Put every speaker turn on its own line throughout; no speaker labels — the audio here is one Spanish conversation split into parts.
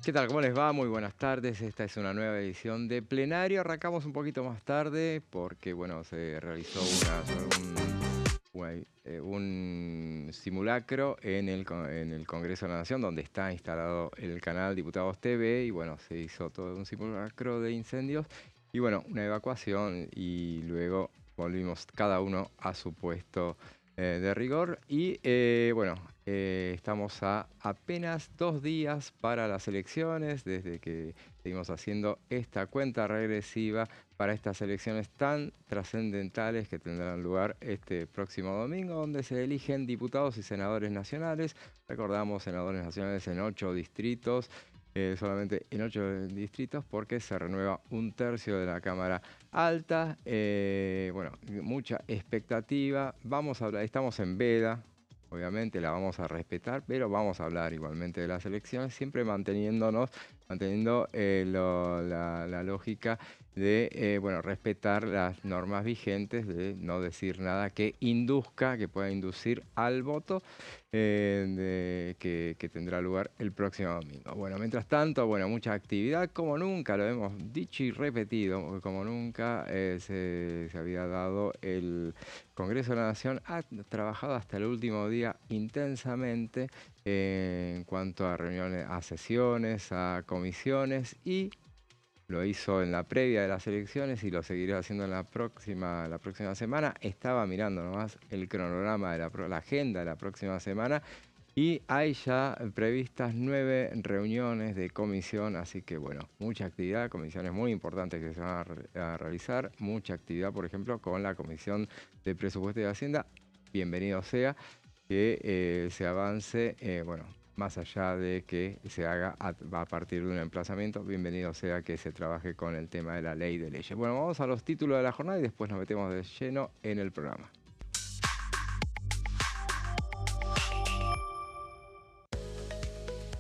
¿Qué tal? ¿Cómo les va? Muy buenas tardes. Esta es una nueva edición de Plenario. Arrancamos un poquito más tarde porque, bueno, se realizó un simulacro en el Congreso de la Nación, donde está instalado el canal Diputados TV, y, bueno, se hizo todo un simulacro de incendios y, bueno, una evacuación, y luego volvimos cada uno a su puesto de rigor. Y bueno, estamos a apenas 2 días para las elecciones, desde que seguimos haciendo esta cuenta regresiva para estas elecciones tan trascendentales que tendrán lugar este próximo domingo, donde se eligen diputados y senadores nacionales. Recordamos, senadores nacionales en 8 distritos. Solamente en 8 distritos, porque se renueva un tercio de la Cámara Alta. Bueno, mucha expectativa. Vamos a hablar, estamos en veda, obviamente la vamos a respetar, pero vamos a hablar igualmente de las elecciones, siempre manteniendo la lógica de bueno, respetar las normas vigentes, de no decir nada que induzca, que pueda inducir al voto que tendrá lugar el próximo domingo. Bueno, mientras tanto, bueno, mucha actividad, como nunca, lo hemos dicho y repetido, como nunca se había dado el Congreso de la Nación. Ha trabajado hasta el último día intensamente en cuanto a reuniones, a sesiones, a comisiones, y lo hizo en la previa de las elecciones y lo seguirá haciendo en la próxima semana. Estaba mirando nomás el cronograma de la agenda de la próxima semana, y hay ya previstas 9 reuniones de comisión, así que, bueno, mucha actividad, comisiones muy importantes que se van a realizar, mucha actividad, por ejemplo, con la Comisión de Presupuesto y Hacienda. Bienvenido sea que se avance, bueno, más allá de que se haga a partir de un emplazamiento, bienvenido sea que se trabaje con el tema de la ley de leyes. Bueno, vamos a los títulos de la jornada y después nos metemos de lleno en el programa.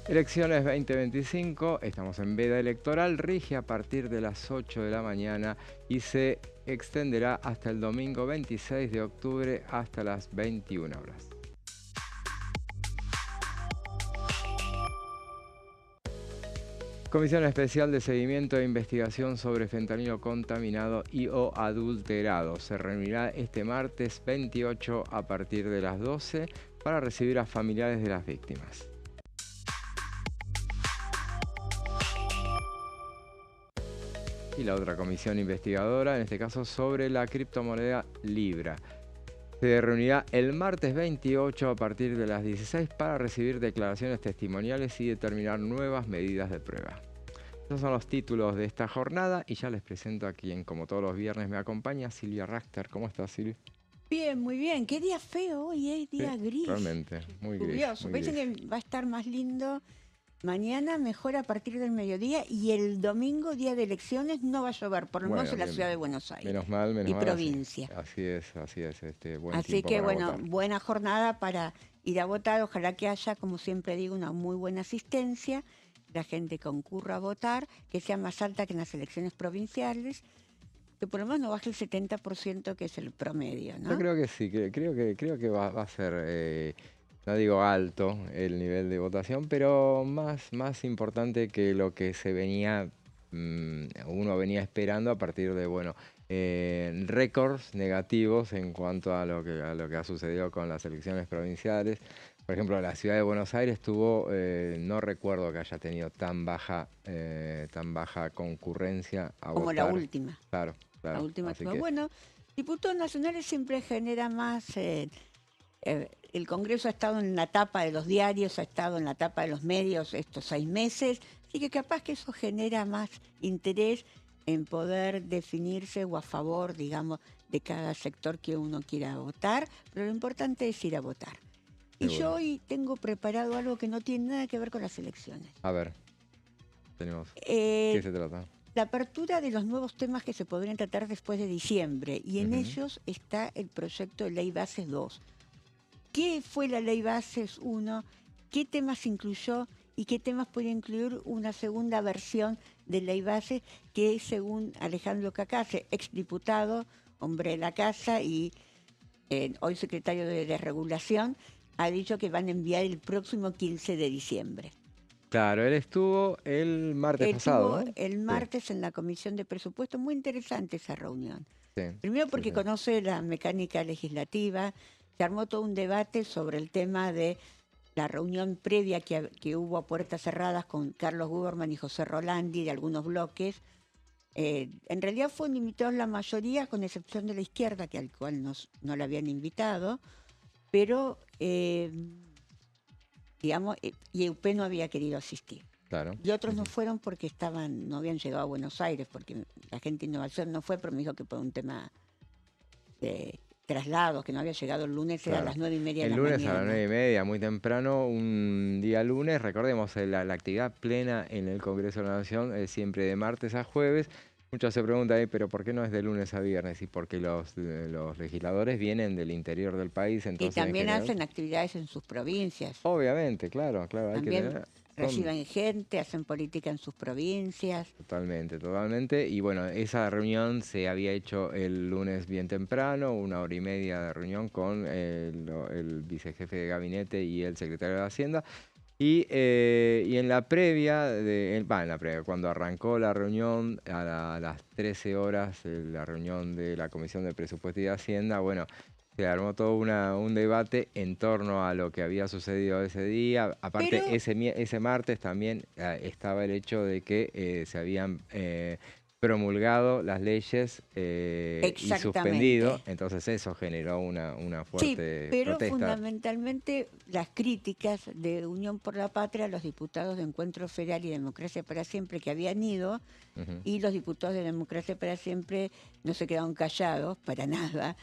Elecciones 2025, estamos en veda electoral, rige a partir de las 8 de la mañana y se extenderá hasta el domingo 26 de octubre hasta las 21 horas. Comisión Especial de Seguimiento e Investigación sobre Fentanilo Contaminado y o Adulterado. Se reunirá este martes 28 a partir de las 12 para recibir a familiares de las víctimas. Y la otra comisión investigadora, en este caso sobre la criptomoneda Libra, se reunirá el martes 28 a partir de las 16 para recibir declaraciones testimoniales y determinar nuevas medidas de prueba. Estos son los títulos de esta jornada y ya les presento a quien, como todos los viernes, me acompaña, Silvia Rachter. ¿Cómo estás, Silvia?
Bien, muy bien. Qué día feo hoy, es
Sí,
día gris,
realmente, muy gris,
lluvioso.
muy
Parece
gris.
que va a estar más lindo mañana, mejor a partir del mediodía, y el domingo, día de elecciones, no va a llover, por lo menos
Bueno,
en la ciudad de
bien,
Buenos Aires y
menos mal, así,
provincia.
así es, buen
Así
tiempo
que
para
bueno,
votar.
buena jornada para ir a votar. Ojalá que haya, como siempre digo, una muy buena asistencia, la gente concurra a votar, que sea más alta que en las elecciones provinciales, que por lo menos no baje el 70%, que es el promedio,
Yo
¿no?
creo que sí, creo que va a ser, no digo alto el nivel de votación, pero más importante que lo que se venía, uno venía esperando a partir de, bueno, récords negativos en cuanto a lo que ha sucedido con las elecciones provinciales. Por ejemplo, la ciudad de Buenos Aires tuvo, no recuerdo que haya tenido tan baja concurrencia a
Como la
votar.
última.
Claro,
La
claro.
última que
Así
fue.
que
Bueno, diputados nacionales siempre genera más. El Congreso ha estado en la tapa de los diarios, ha estado en la tapa de los medios estos 6 meses, así que capaz que eso genera más interés en poder definirse o a favor, digamos, de cada sector que uno quiera votar, pero lo importante es ir a votar. Y yo
seguro.
hoy tengo preparado algo que no tiene nada que ver con las elecciones.
A ver, tenemos. ¿Qué
Eh,
se trata?
la apertura de los nuevos temas que se podrían tratar después de diciembre, y en
Ujú.
ellos está el proyecto de Ley Bases 2. ¿Qué fue la Ley Bases 1? ¿Qué temas incluyó? ¿Y qué temas puede incluir una segunda versión de Ley Bases que, según Alejandro Cacase, exdiputado, hombre de la casa y hoy secretario de Regulación, ha dicho que van a enviar el próximo 15 de diciembre?
Claro, él estuvo el martes pasado,
Estuvo
¿no?
el
Sí,
martes en la Comisión de Presupuesto, muy interesante esa reunión.
sí,
Primero
sí,
porque
sí.
conoce la mecánica legislativa, se armó todo un debate sobre el tema de la reunión previa que hubo a puertas cerradas con Carlos Guberman y José Rolandi de algunos bloques. En realidad fueron invitados la mayoría, con excepción de la izquierda, que al cual no la habían invitado, pero, digamos, y UP no había querido asistir.
Claro.
Y otros no
Ujú.
fueron porque no habían llegado a Buenos Aires, porque la gente de Innovación no fue, pero me dijo que por un tema de traslados, que no había llegado el lunes, era a
Claro.
las 9:30 de
El
la
lunes a las
mañana.
9:30, muy temprano, un día lunes, recordemos, la actividad plena en el Congreso de la Nación es siempre de martes a jueves. Muchos se preguntan, pero ¿por qué no es de lunes a viernes? Y porque los legisladores vienen del interior del país,
Y
entonces en
también
general,
hacen actividades en sus provincias.
obviamente, claro, claro, hay que
También
tener, son
reciben gente, hacen política en sus provincias.
totalmente, totalmente. Y bueno, esa reunión se había hecho el lunes bien temprano, 1 hora y media de reunión con el vicejefe de gabinete y el secretario de Hacienda. Y en la previa, en la previa, cuando arrancó la reunión a las 13 horas, la reunión de la Comisión de Presupuesto y de Hacienda, bueno, se armó todo un debate en torno a lo que había sucedido ese día.
Pero
Aparte, ese martes también estaba el hecho de que se habían promulgado las leyes y suspendido,
exactamente.
entonces eso generó una
Sí,
fuerte
pero
protesta.
fundamentalmente las críticas de Unión por la Patria a los diputados de Encuentro Federal y Democracia para Siempre que habían ido,
Ujú.
y los diputados de Democracia para Siempre no se quedaron callados para nada.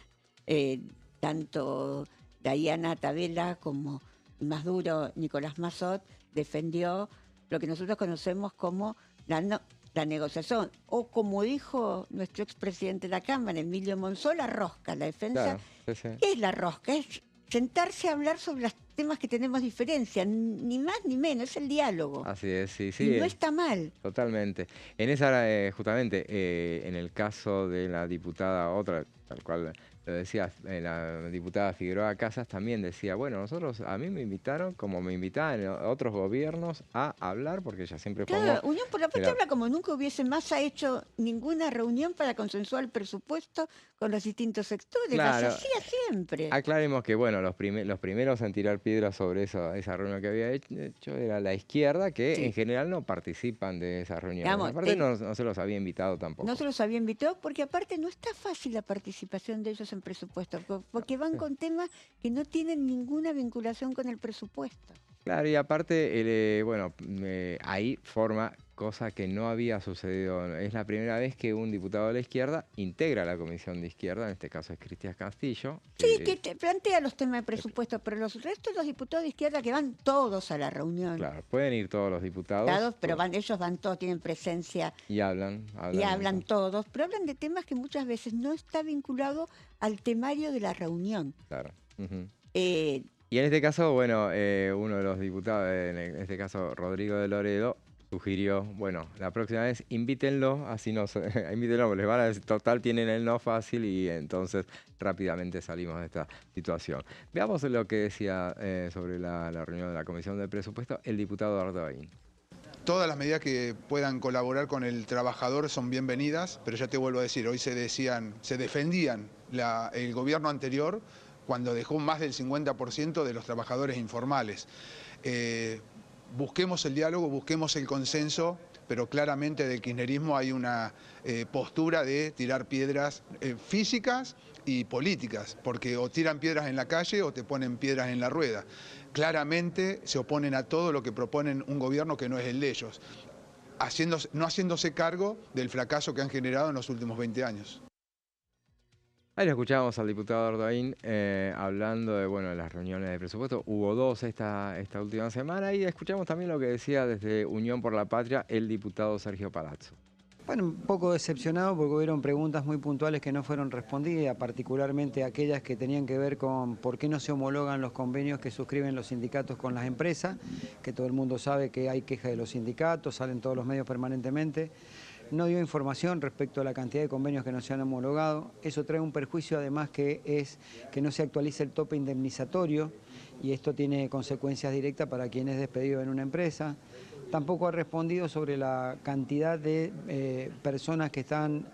Eh, Tanto Diana Tabela como el más duro Nicolás Mazot defendió lo que nosotros conocemos como la negociación, o como dijo nuestro expresidente de la Cámara, Emilio Monzó, la rosca, la defensa.
Claro, sí, sí.
¿Qué es la rosca? Es sentarse a hablar sobre los temas que tenemos diferencia, ni más ni menos, es el diálogo.
Así es, sí,
Y
sí,
no está mal.
totalmente. En esa, justamente, en el caso de la diputada, otra, tal cual lo decía, la diputada Figueroa Casas también decía, bueno, a mí me invitaron, como me invitaban otros gobiernos, a hablar, porque ella siempre formó
Claro, Unión por la
de
Patria
la.
habla como nunca hubiese más ha hecho ninguna reunión para consensuar el presupuesto con los distintos sectores. Las
Claro,
hacía siempre.
aclaremos que, bueno, los primeros en tirar piedras sobre esa reunión que había hecho era la izquierda, que en
Sí,
general no participan de esas reuniones.
digamos,
Aparte, no se los había invitado
no
tampoco.
se los había invitado porque aparte no está fácil la participación de ellos en presupuesto, porque van
Sí.
con temas que no tienen ninguna vinculación con el presupuesto.
Claro, y aparte, bueno, ahí forma cosa que no había sucedido. Es la primera vez que un diputado de la izquierda integra la comisión de izquierda, en este caso es Cristian Castillo.
Sí, que te plantea los temas de presupuesto, pero los restos de los diputados de izquierda que van todos a la reunión,
Claro, pueden ir todos los diputados
pero ellos van todos, tienen presencia
y hablan,
y
hablan.
hablan todos, pero hablan de temas que muchas veces no está vinculado al temario de la reunión.
Claro. Ujú.
Eh,
Y en este caso, bueno, uno de los diputados, este caso Rodrigo de Loredo, sugirió, bueno, la próxima vez invítenlo, así no se, invítenlo, les van a decir, total, tienen el no fácil y entonces rápidamente salimos de esta situación. Veamos lo que decía sobre la reunión de la Comisión de Presupuesto el diputado Ardoin.
Todas las medidas que puedan colaborar con el trabajador son bienvenidas, pero ya te vuelvo a decir, hoy se defendían el gobierno anterior cuando dejó más del 50% de los trabajadores informales. Busquemos el diálogo, busquemos el consenso, pero claramente del kirchnerismo hay una postura de tirar piedras físicas y políticas, porque o tiran piedras en la calle o te ponen piedras en la rueda. Claramente se oponen a todo lo que proponen un gobierno que no es el de ellos, no haciéndose cargo del fracaso que han generado en los últimos 20 años.
Ahí lo escuchábamos al diputado Ardoin hablando de, bueno, de las reuniones de presupuesto. Hubo dos esta última semana y escuchamos también lo que decía desde Unión por la Patria el diputado Sergio Palazzo.
Bueno, un poco decepcionado porque hubieron preguntas muy puntuales que no fueron respondidas, particularmente aquellas que tenían que ver con por qué no se homologan los convenios que suscriben los sindicatos con las empresas, que todo el mundo sabe que hay queja de los sindicatos, salen todos los medios permanentemente. No dio información respecto a la cantidad de convenios que no se han homologado. Eso trae un perjuicio además que es que no se actualiza el tope indemnizatorio y esto tiene consecuencias directas para quien es despedido en una empresa. Tampoco ha respondido sobre la cantidad de personas que están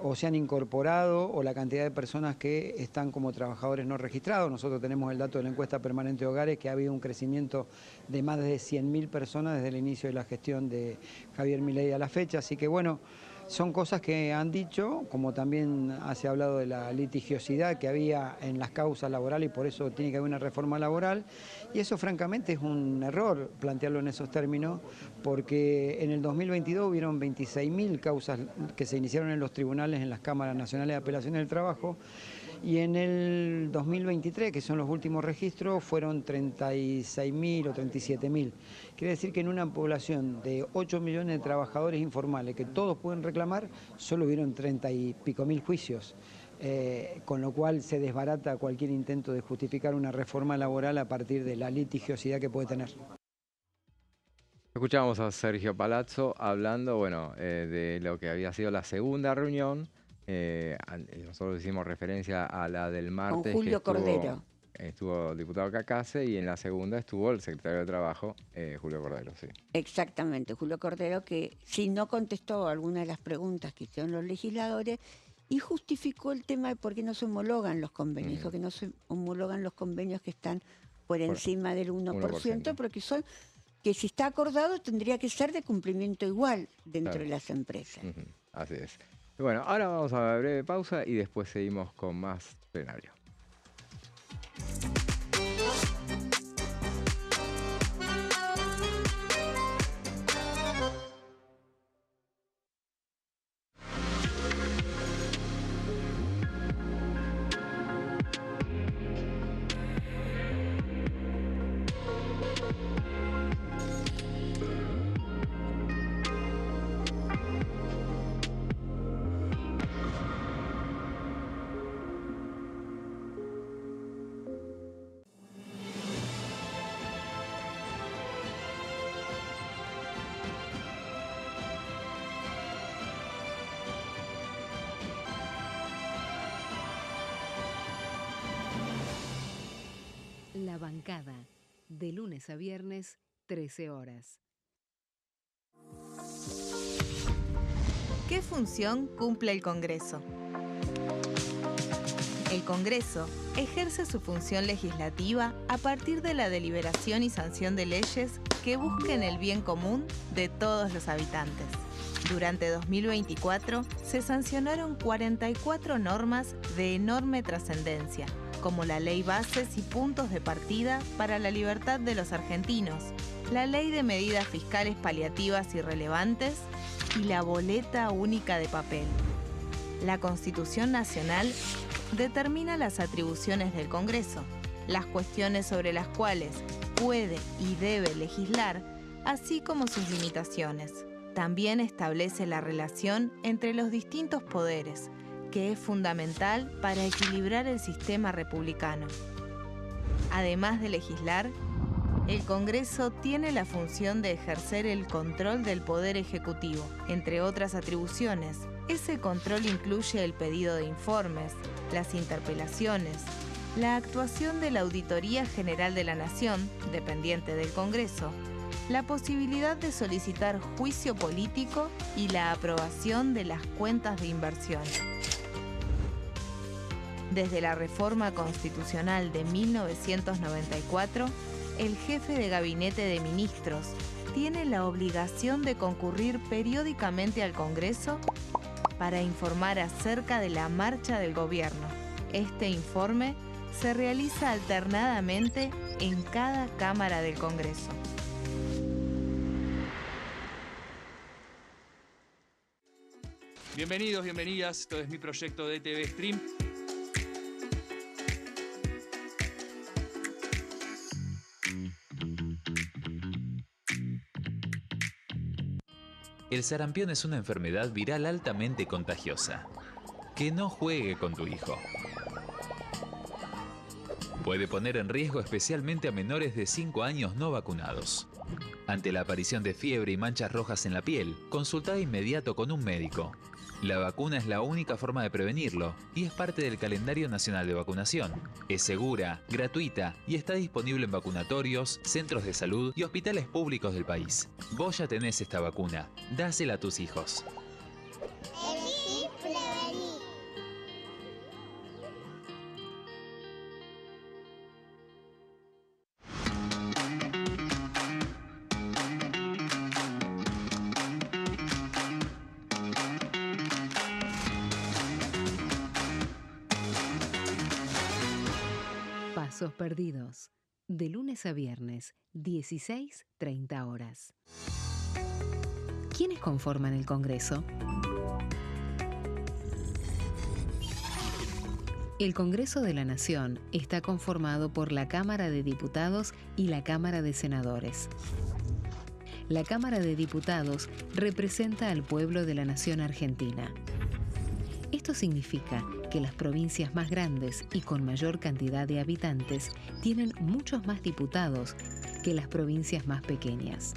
o se han incorporado o la cantidad de personas que están como trabajadores no registrados. Nosotros tenemos el dato de la encuesta permanente de hogares que ha habido un crecimiento de más de 100.000 personas desde el inicio de la gestión de Javier Milei a la fecha. Así que bueno, son cosas que han dicho, como también se ha hablado de la litigiosidad que había en las causas laborales y por eso tiene que haber una reforma laboral. Y eso francamente es un error plantearlo en esos términos, porque en el 2022 hubieron 26.000 causas que se iniciaron en los tribunales, en las cámaras nacionales de apelaciones del trabajo, y en el 2023, que son los últimos registros, fueron 36.000 o 37.000. Quiere decir que en una población de 8 millones de trabajadores informales que todos pueden reclamar, solo hubieron 30 y pico mil juicios. Con lo cual se desbarata cualquier intento de justificar una reforma laboral a partir de la litigiosidad que puede tener.
Escuchamos a Sergio Palazzo hablando, bueno, de lo que había sido la segunda reunión. Nosotros hicimos referencia a la del martes.
Con Julio Cordero.
Estuvo el diputado Cacase y en la segunda estuvo el secretario de Trabajo, Julio Cordero, sí.
Exactamente, Julio Cordero, que sí no contestó algunas de las preguntas que hicieron los legisladores y justificó el tema de por qué no se homologan los convenios, dijo que no se homologan los convenios que están por encima del 1%, porque son que si está acordado tendría que ser de cumplimiento igual dentro de las empresas.
Así es. Bueno, ahora vamos a una breve pausa y después seguimos con más plenario.
La bancada, de lunes a viernes, 13 horas.
¿Qué función cumple el Congreso? El Congreso ejerce su función legislativa a partir de la deliberación y sanción de leyes que busquen el bien común de todos los habitantes. Durante 2024 se sancionaron 44 normas de enorme trascendencia, como la Ley Bases y Puntos de Partida para la Libertad de los Argentinos, la Ley de Medidas Fiscales Paliativas y Relevantes y la Boleta Única de Papel. La Constitución Nacional determina las atribuciones del Congreso, las cuestiones sobre las cuales puede y debe legislar, así como sus limitaciones. También establece la relación entre los distintos poderes, que es fundamental para equilibrar el sistema republicano. Además de legislar, el Congreso tiene la función de ejercer el control del Poder Ejecutivo. Entre otras atribuciones, ese control incluye el pedido de informes, las interpelaciones, la actuación de la Auditoría General de la Nación, dependiente del Congreso, la posibilidad de solicitar juicio político y la aprobación de las cuentas de inversión. Desde la reforma constitucional de 1994, el jefe de gabinete de ministros tiene la obligación de concurrir periódicamente al Congreso para informar acerca de la marcha del gobierno. Este informe se realiza alternadamente en cada Cámara del Congreso.
Bienvenidos, bienvenidas. Esto es mi proyecto de TV Stream.
El sarampión es una enfermedad viral altamente contagiosa. Que no juegue con tu hijo. Puede poner en riesgo especialmente a menores de 5 años no vacunados. Ante la aparición de fiebre y manchas rojas en la piel, consulta de inmediato con un médico. La vacuna es la única forma de prevenirlo y es parte del calendario nacional de vacunación. Es segura, gratuita y está disponible en vacunatorios, centros de salud y hospitales públicos del país. Vos ya tenés esta vacuna. Dásela a tus hijos.
Elegí prevenir.
Pasos perdidos. De lunes a viernes, 16:30 horas. ¿Quiénes conforman el Congreso? El Congreso de la Nación está conformado por la Cámara de Diputados y la Cámara de Senadores. La Cámara de Diputados representa al pueblo de la nación argentina. Esto significa que las provincias más grandes y con mayor cantidad de habitantes tienen muchos más diputados que las provincias más pequeñas.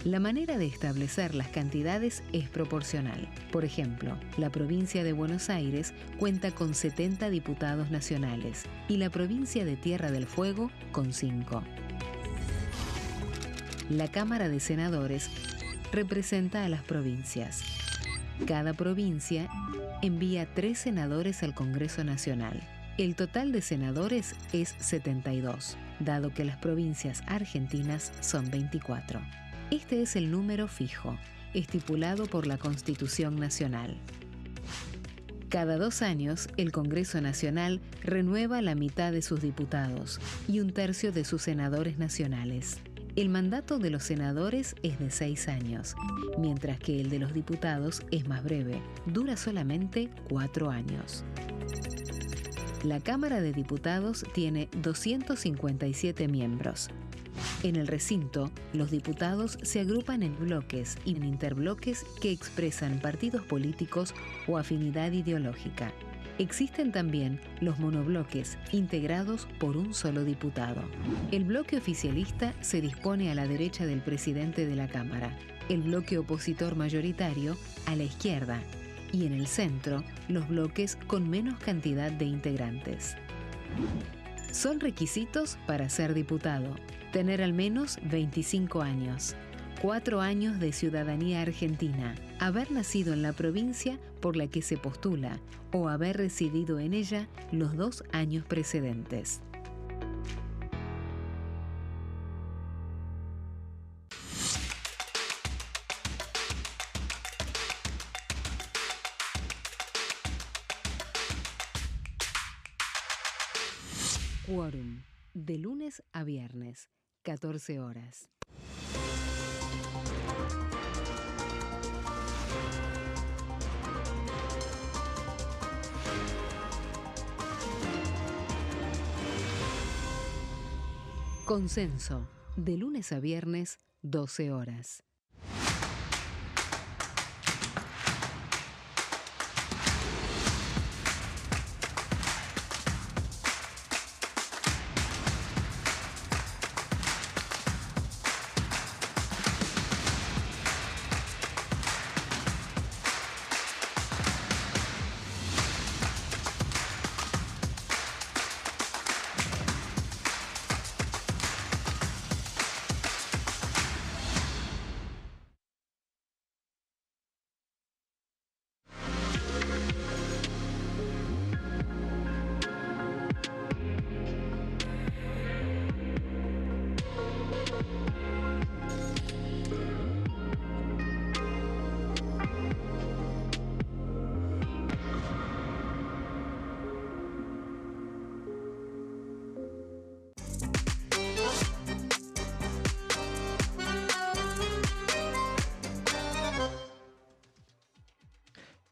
La manera de establecer las cantidades es proporcional. Por ejemplo, la provincia de Buenos Aires cuenta con 70 diputados nacionales y la provincia de Tierra del Fuego con 5. La Cámara de Senadores representa a las provincias. Cada provincia envía 3 senadores al Congreso Nacional. El total de senadores es 72, dado que las provincias argentinas son 24. Este es el número fijo, estipulado por la Constitución Nacional. Cada 2 años, el Congreso Nacional renueva la mitad de sus diputados y 1/3 de sus senadores nacionales. El mandato de los senadores es de 6 años, mientras que el de los diputados es más breve, dura solamente 4 años. La Cámara de Diputados tiene 257 miembros. En el recinto, los diputados se agrupan en bloques y en interbloques que expresan partidos políticos o afinidad ideológica. Existen también los monobloques, integrados por un solo diputado. El bloque oficialista se dispone a la derecha del presidente de la Cámara, el bloque opositor mayoritario a la izquierda y en el centro los bloques con menos cantidad de integrantes. Son requisitos para ser diputado: tener al menos 25 años, 4 años de ciudadanía argentina, haber nacido en la provincia por la que se postula o haber residido en ella los 2 años precedentes. Quórum, de lunes a viernes, 14 horas. Consenso, de lunes a viernes, 12 horas.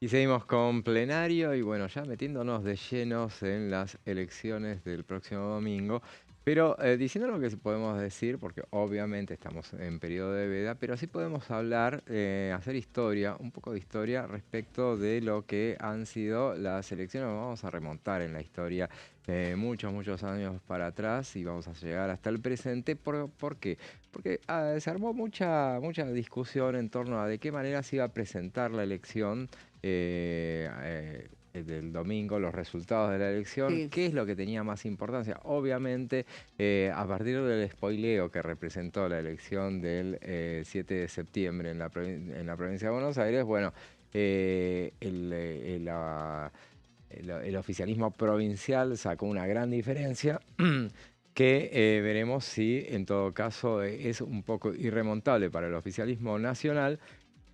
Y seguimos con plenario y bueno, ya metiéndonos de llenos en las elecciones del próximo domingo. Pero diciendo lo que podemos decir, porque obviamente estamos en periodo de veda, pero sí podemos hablar, hacer historia, un poco de historia respecto de lo que han sido las elecciones. Vamos a remontar en la historia muchos años para atrás y vamos a llegar hasta el presente. ¿Por qué? Porque se armó mucha discusión en torno a de qué manera se iba a presentar la elección del domingo, los resultados de la elección,
Sí.
qué es lo que tenía más importancia. Obviamente, a partir del spoileo que representó la elección del 7 de septiembre en la provincia de Buenos Aires, bueno, el oficialismo provincial sacó una gran diferencia que veremos si en todo caso es un poco irremontable para el oficialismo nacional.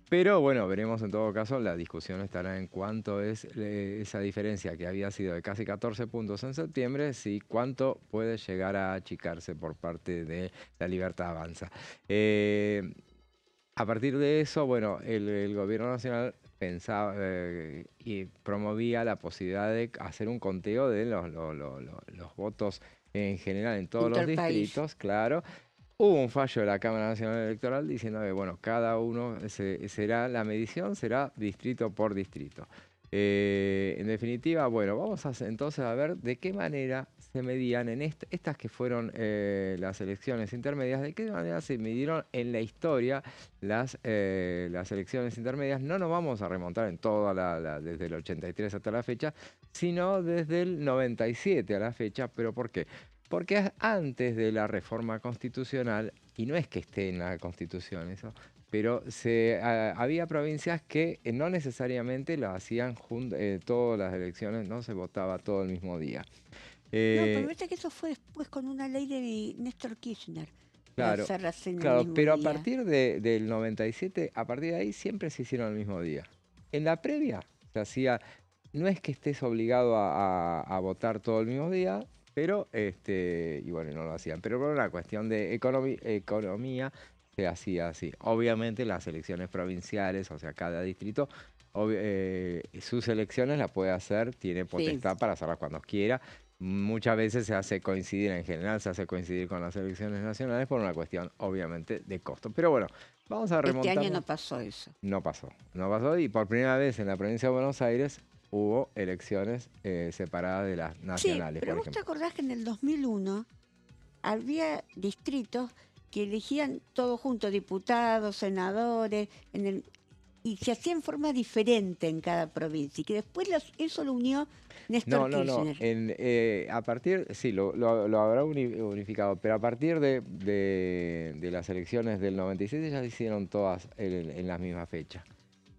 Pero bueno, veremos en todo caso, la discusión estará en cuánto es esa diferencia que había sido de casi 14 puntos en septiembre, si cuánto puede llegar a achicarse por parte de La Libertad Avanza. A partir de eso, bueno, el gobierno nacional pensaba y promovía la posibilidad de hacer un conteo de los votos en general en todos los
Interpaís.
distritos, claro. Hubo un fallo de la Cámara Nacional Electoral diciendo que, bueno, cada uno la medición será distrito por distrito. En definitiva, bueno, vamos entonces a ver de qué manera se medían en estas que fueron las elecciones intermedias, de qué manera se midieron en la historia las elecciones intermedias. No nos vamos a remontar en toda desde el 83 hasta la fecha, sino desde el 97 a la fecha. ¿Pero por qué? Porque antes de la reforma constitucional, y no es que esté en la Constitución eso, pero había provincias que no necesariamente lo hacían todas las elecciones, no se votaba todo el mismo día.
No, pero viste que eso fue después con una ley de Néstor Kirchner. de
Claro,
hacerlas en el
claro,
mismo
pero a
día.
partir del 97, a partir de ahí siempre se hicieron el mismo día. En la previa se hacía, no es que estés obligado a votar todo el mismo día, pero, y bueno, no lo hacían. Pero por una cuestión de economía se hacía así. Obviamente las elecciones provinciales, o sea, cada distrito, sus elecciones las puede hacer, tiene potestad para hacerlas cuando quiera. Muchas veces se hace coincidir, en general se hace coincidir con las elecciones nacionales por una cuestión, obviamente, de costo. Pero bueno, vamos a remontar.
Este año no pasó eso.
No pasó y por primera vez en la provincia de Buenos Aires hubo elecciones separadas de las nacionales,
Sí, pero
por
vos te
ejemplo.
acordás que en el 2001 había distritos que elegían todos juntos, diputados, senadores, y se hacía en forma diferente en cada provincia, y que después eso lo unió Néstor
No.
Kirchner.
A partir, sí, lo habrá unificado, pero a partir de las elecciones del 97 ya se hicieron todas en la misma fecha.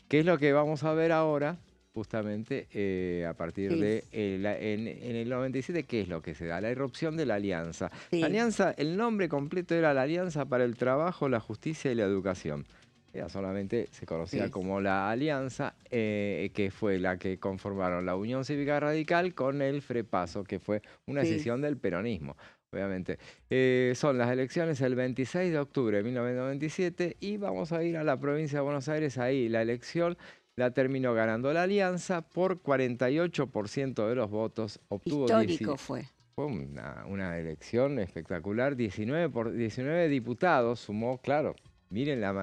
¿Qué es lo que vamos a ver ahora? Justamente a partir de en el 97, ¿qué es lo que se da? La irrupción de la Alianza.
Sí.
La Alianza, el nombre completo era la Alianza para el Trabajo, la Justicia y la Educación. Era solamente, se conocía como la Alianza, que fue la que conformaron la Unión Cívica Radical con el FREPASO, que fue una escisión del peronismo, obviamente. Son las elecciones el 26 de octubre de 1997 y vamos a ir a la provincia de Buenos Aires. Ahí la elección la terminó ganando la Alianza por 48% de los votos. Obtuvo
Histórico fue.
Fue una elección espectacular. 19 diputados sumó, claro. Miren la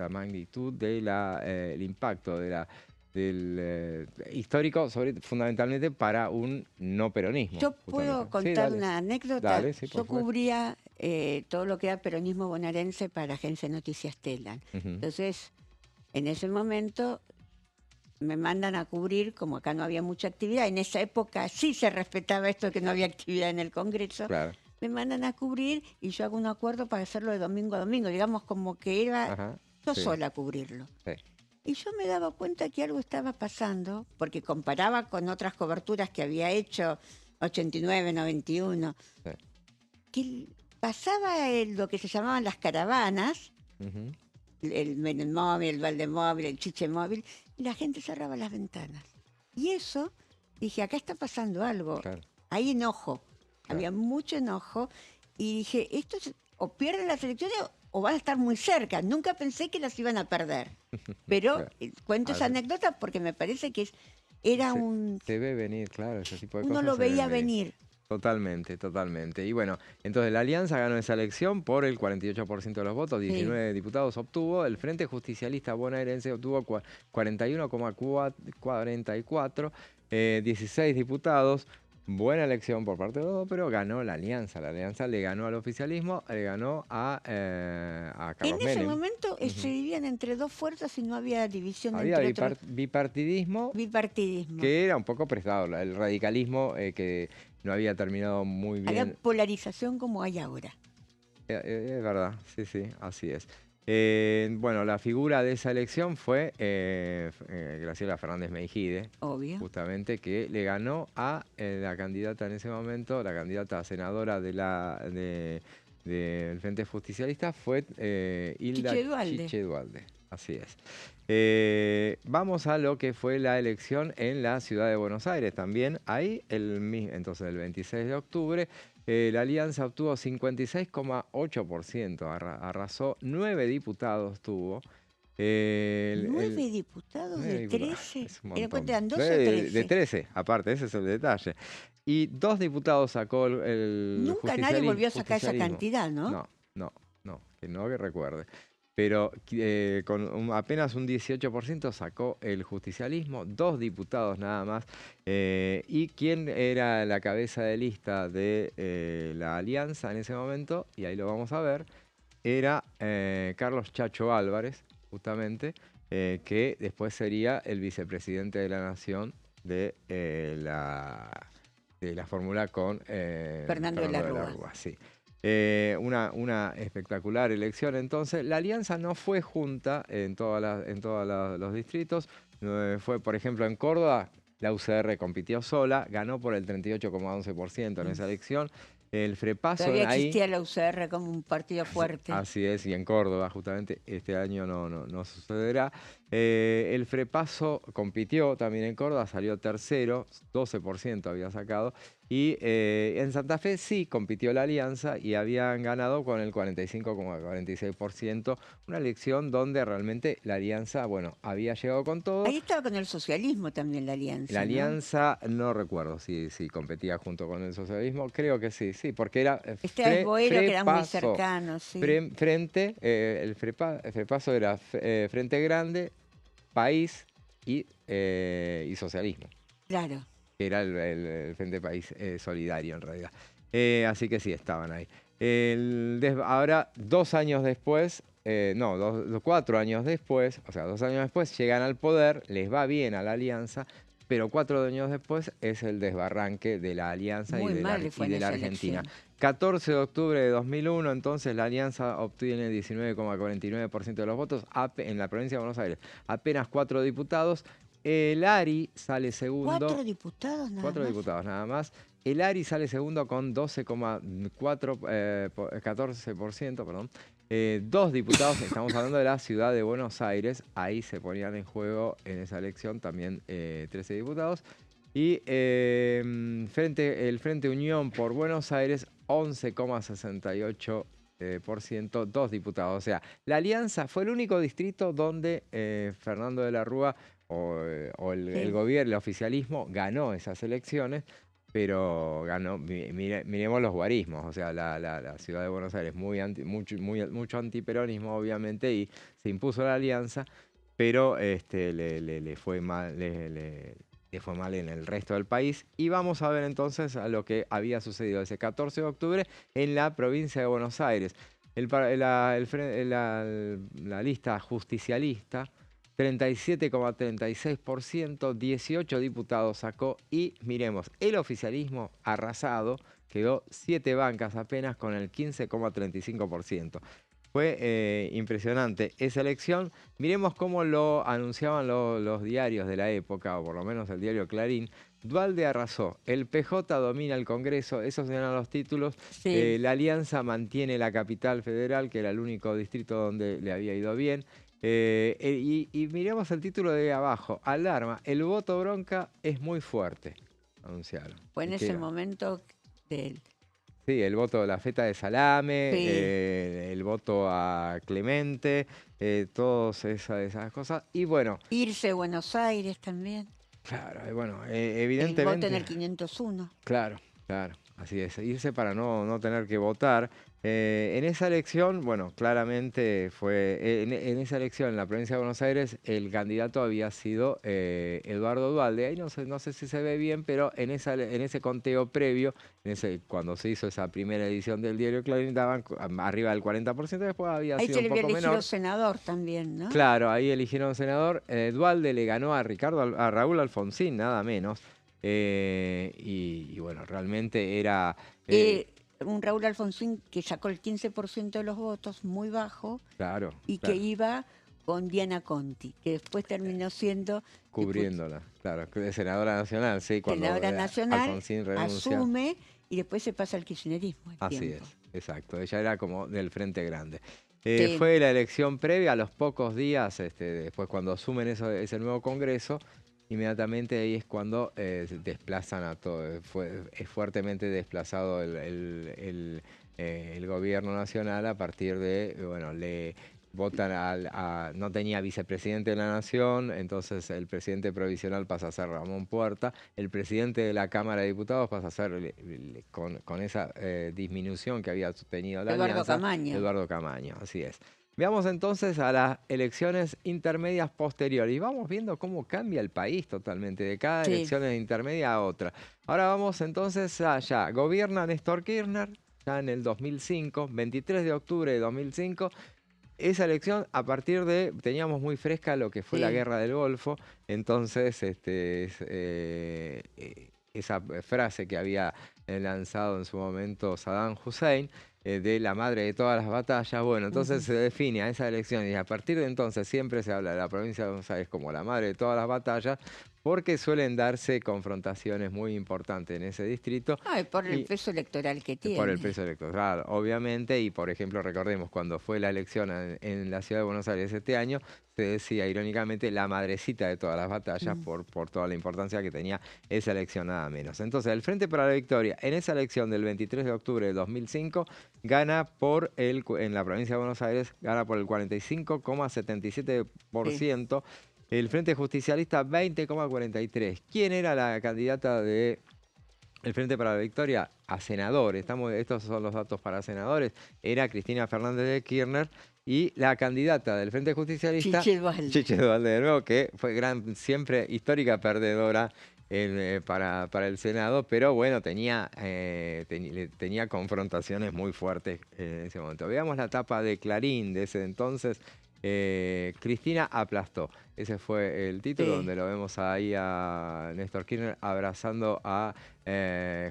magnitud del impacto del histórico, fundamentalmente para un no peronismo.
Yo puedo contar una anécdota.
Dale, sí, por
Yo
supuesto.
cubría todo lo que era peronismo bonaerense para Agencia Noticias Telan. Entonces, en ese momento me mandan a cubrir, como acá no había mucha actividad, en esa época sí se respetaba esto de que no había actividad en el Congreso.
Claro.
Me mandan a cubrir y yo hago un acuerdo para hacerlo de domingo a domingo, digamos como que era yo sola cubrirlo.
Sí.
Y yo me daba cuenta que algo estaba pasando, porque comparaba con otras coberturas que había hecho, 89, 91, que pasaba lo que se llamaban las caravanas, el Menemóvil, el Valdemóvil, el Chichemóvil, y la gente cerraba las ventanas. Y eso, dije, acá está pasando algo.
Claro.
Hay enojo. Había mucho enojo y dije, esto o pierden las elecciones o van a estar muy cerca. Nunca pensé que las iban a perder. Pero cuento esa anécdota porque me parece que era
Se ve venir, claro, ese tipo de
uno
cosas.
lo
se ven
veía venir.
Totalmente, totalmente. Y bueno, entonces la Alianza ganó esa elección por el 48% de los votos, 19 diputados obtuvo, el Frente Justicialista Bonaerense obtuvo 41,44, 16 diputados. Buena elección por parte de todos, pero ganó la Alianza. La Alianza le ganó al oficialismo, le ganó a Carlos
En ese
Menem.
momento se dividían entre dos fuerzas y no había división
Había
entre otros.
bipartidismo,
Bipartidismo.
que era un poco prestado. El radicalismo que no había terminado muy bien.
Había polarización como hay ahora.
Es verdad, sí, sí, así es. Bueno, la figura de esa elección fue Graciela Fernández Meijide,
Obvio.
justamente, que le ganó a la candidata en ese momento, la candidata a senadora del Frente Justicialista fue Hilda Chiche Duhalde. Así es. Vamos a lo que fue la elección en la ciudad de Buenos Aires también. Ahí, entonces el 26 de octubre, la Alianza obtuvo 56,8%, arrasó 9 diputados tuvo.
9 diputados de 13. ¿Eran 12 o 13?
De 13, aparte, ese es el detalle. Y 2 diputados sacó el
Nunca nadie volvió a sacar esa cantidad, ¿no?
No, que recuerde. Pero con apenas un 18% sacó el justicialismo, 2 diputados nada más. Y quién era la cabeza de lista de la Alianza en ese momento, y ahí lo vamos a ver, era Carlos Chacho Álvarez, justamente, que después sería el vicepresidente de la Nación de la fórmula con
Fernando de la Rúa.
Sí. Una espectacular elección. Entonces, la Alianza no fue junta en todos los distritos. Fue, por ejemplo, en Córdoba, la UCR compitió sola, ganó por el 38,11% en esa elección. El FREPASO
todavía existía la UCR como un partido fuerte.
Así es, y en Córdoba justamente este año no sucederá. El FREPASO compitió también en Córdoba, salió tercero, 12% había sacado. Y en Santa Fe sí compitió la Alianza y habían ganado con el 45,46%. Una elección donde realmente la Alianza, bueno, había llegado con todo.
Ahí estaba con el socialismo también la Alianza.
La Alianza, no recuerdo si competía junto con el socialismo, creo que sí, porque era
Boero, que eran muy cercanos. Sí.
El FREPASO era Frente Grande, País y Socialismo.
Claro.
Que era el Frente País Solidario en realidad. Así que sí, estaban ahí. Ahora, 2 años después, 4 años después, o sea, 2 años después, llegan al poder, les va bien a la Alianza, pero 4 años después es el desbarranque de la Alianza y de la Argentina.
Elección.
14 de octubre de 2001, entonces la Alianza obtiene 19,49% de los votos en la provincia de Buenos Aires. Apenas 4 diputados. El ARI sale segundo.
4 diputados nada más.
4 diputados nada más. El ARI sale segundo con 14%, perdón. 2 diputados, estamos hablando de la ciudad de Buenos Aires. Ahí se ponían en juego en esa elección también 13 diputados. Y el Frente Unión por Buenos Aires, 11,68%, 2 diputados. O sea, la Alianza fue el único distrito donde Fernando de la Rúa el gobierno, el oficialismo, ganó esas elecciones, pero ganó, miremos los guarismos, o sea, la ciudad de Buenos Aires, mucho antiperonismo, obviamente, y se impuso la Alianza, pero le fue mal, le fue mal en el resto del país. Y vamos a ver entonces a lo que había sucedido ese 14 de octubre en la provincia de Buenos Aires. La lista justicialista, 37,36%, 18 diputados sacó y miremos, el oficialismo arrasado quedó 7 bancas apenas con el 15,35%. Fue impresionante esa elección. Miremos cómo lo anunciaban los diarios de la época, o por lo menos el diario Clarín. Duhalde arrasó, el PJ domina el Congreso, esos eran los títulos.
Sí.
La Alianza mantiene la capital federal, que era el único distrito donde le había ido bien. Y miremos el título de abajo, alarma, el voto bronca es muy fuerte, anunciaron.
Fue en ese momento del...
Sí, el voto de la feta de salame, sí. El voto a Clemente, todas esas cosas. Y bueno...
Irse a Buenos Aires también.
Claro, bueno, evidentemente...
El voto en el 501.
Claro. Así es, irse para no tener que votar. En esa elección, bueno, claramente fue, en esa elección en la provincia de Buenos Aires, el candidato había sido Eduardo Duhalde. Ahí no sé si se ve bien, pero en ese conteo previo, cuando se hizo esa primera edición del diario Clarín, daban arriba del 40%, después había
Ahí
sido
se le
un
había
poco
elegido
menor.
senador también, ¿no?
Claro, ahí eligieron senador. Duhalde le ganó a Raúl Alfonsín, nada menos. Y bueno, realmente era...
Un Raúl Alfonsín que sacó el 15% de los votos, muy bajo,
claro,
y
claro.
que iba con Diana Conti, que después terminó siendo...
Cubriéndola, claro, de senadora nacional, sí, cuando
senadora nacional,
Alfonsín renuncia.
asume y después se pasa al kirchnerismo.
Así es, exacto, ella era como del Frente Grande.
Sí.
Fue la elección previa, a los pocos días, después cuando asumen ese nuevo Congreso, inmediatamente ahí es cuando desplazan a todo. Es fuertemente desplazado el gobierno nacional a partir de, bueno, le votan no tenía vicepresidente de la Nación, entonces el presidente provisional pasa a ser Ramón Puerta, el presidente de la Cámara de Diputados pasa a ser, con esa disminución que había tenido la
Eduardo
alianza,
Camaño.
Eduardo Camaño, así es. Veamos entonces a las elecciones intermedias posteriores y vamos viendo cómo cambia el país totalmente, de cada elección intermedia a otra. Ahora vamos entonces allá. Gobierna Néstor Kirchner, ya en el 2005, 23 de octubre de 2005. Esa elección, a partir de, teníamos muy fresca lo que fue la Guerra del Golfo, entonces esa frase que había lanzado en su momento Saddam Hussein, de la madre de todas las batallas, bueno, entonces se define a esa elección y a partir de entonces siempre se habla de la provincia de Buenos Aires como la madre de todas las batallas, porque suelen darse confrontaciones muy importantes en ese distrito.
Por el peso electoral que tiene.
Por el peso electoral, obviamente, y por ejemplo, recordemos cuando fue la elección en la ciudad de Buenos Aires este año, se decía irónicamente la madrecita de todas las batallas por toda la importancia que tenía esa elección, nada menos. Entonces, el Frente para la Victoria, en esa elección del 23 de octubre de 2005, gana en la provincia de Buenos Aires, gana por el 45,77%. El Frente Justicialista 20,43%. ¿Quién era la candidata del Frente para la Victoria? A senador. Estos son los datos para senadores. Era Cristina Fernández de Kirchner y la candidata del Frente Justicialista, Chiche Duhalde, de nuevo, que fue siempre histórica perdedora para el Senado, pero bueno, tenía confrontaciones muy fuertes en ese momento. Veamos la tapa de Clarín de ese entonces. Cristina aplastó. Ese fue el título, donde lo vemos ahí a Néstor Kirchner abrazando a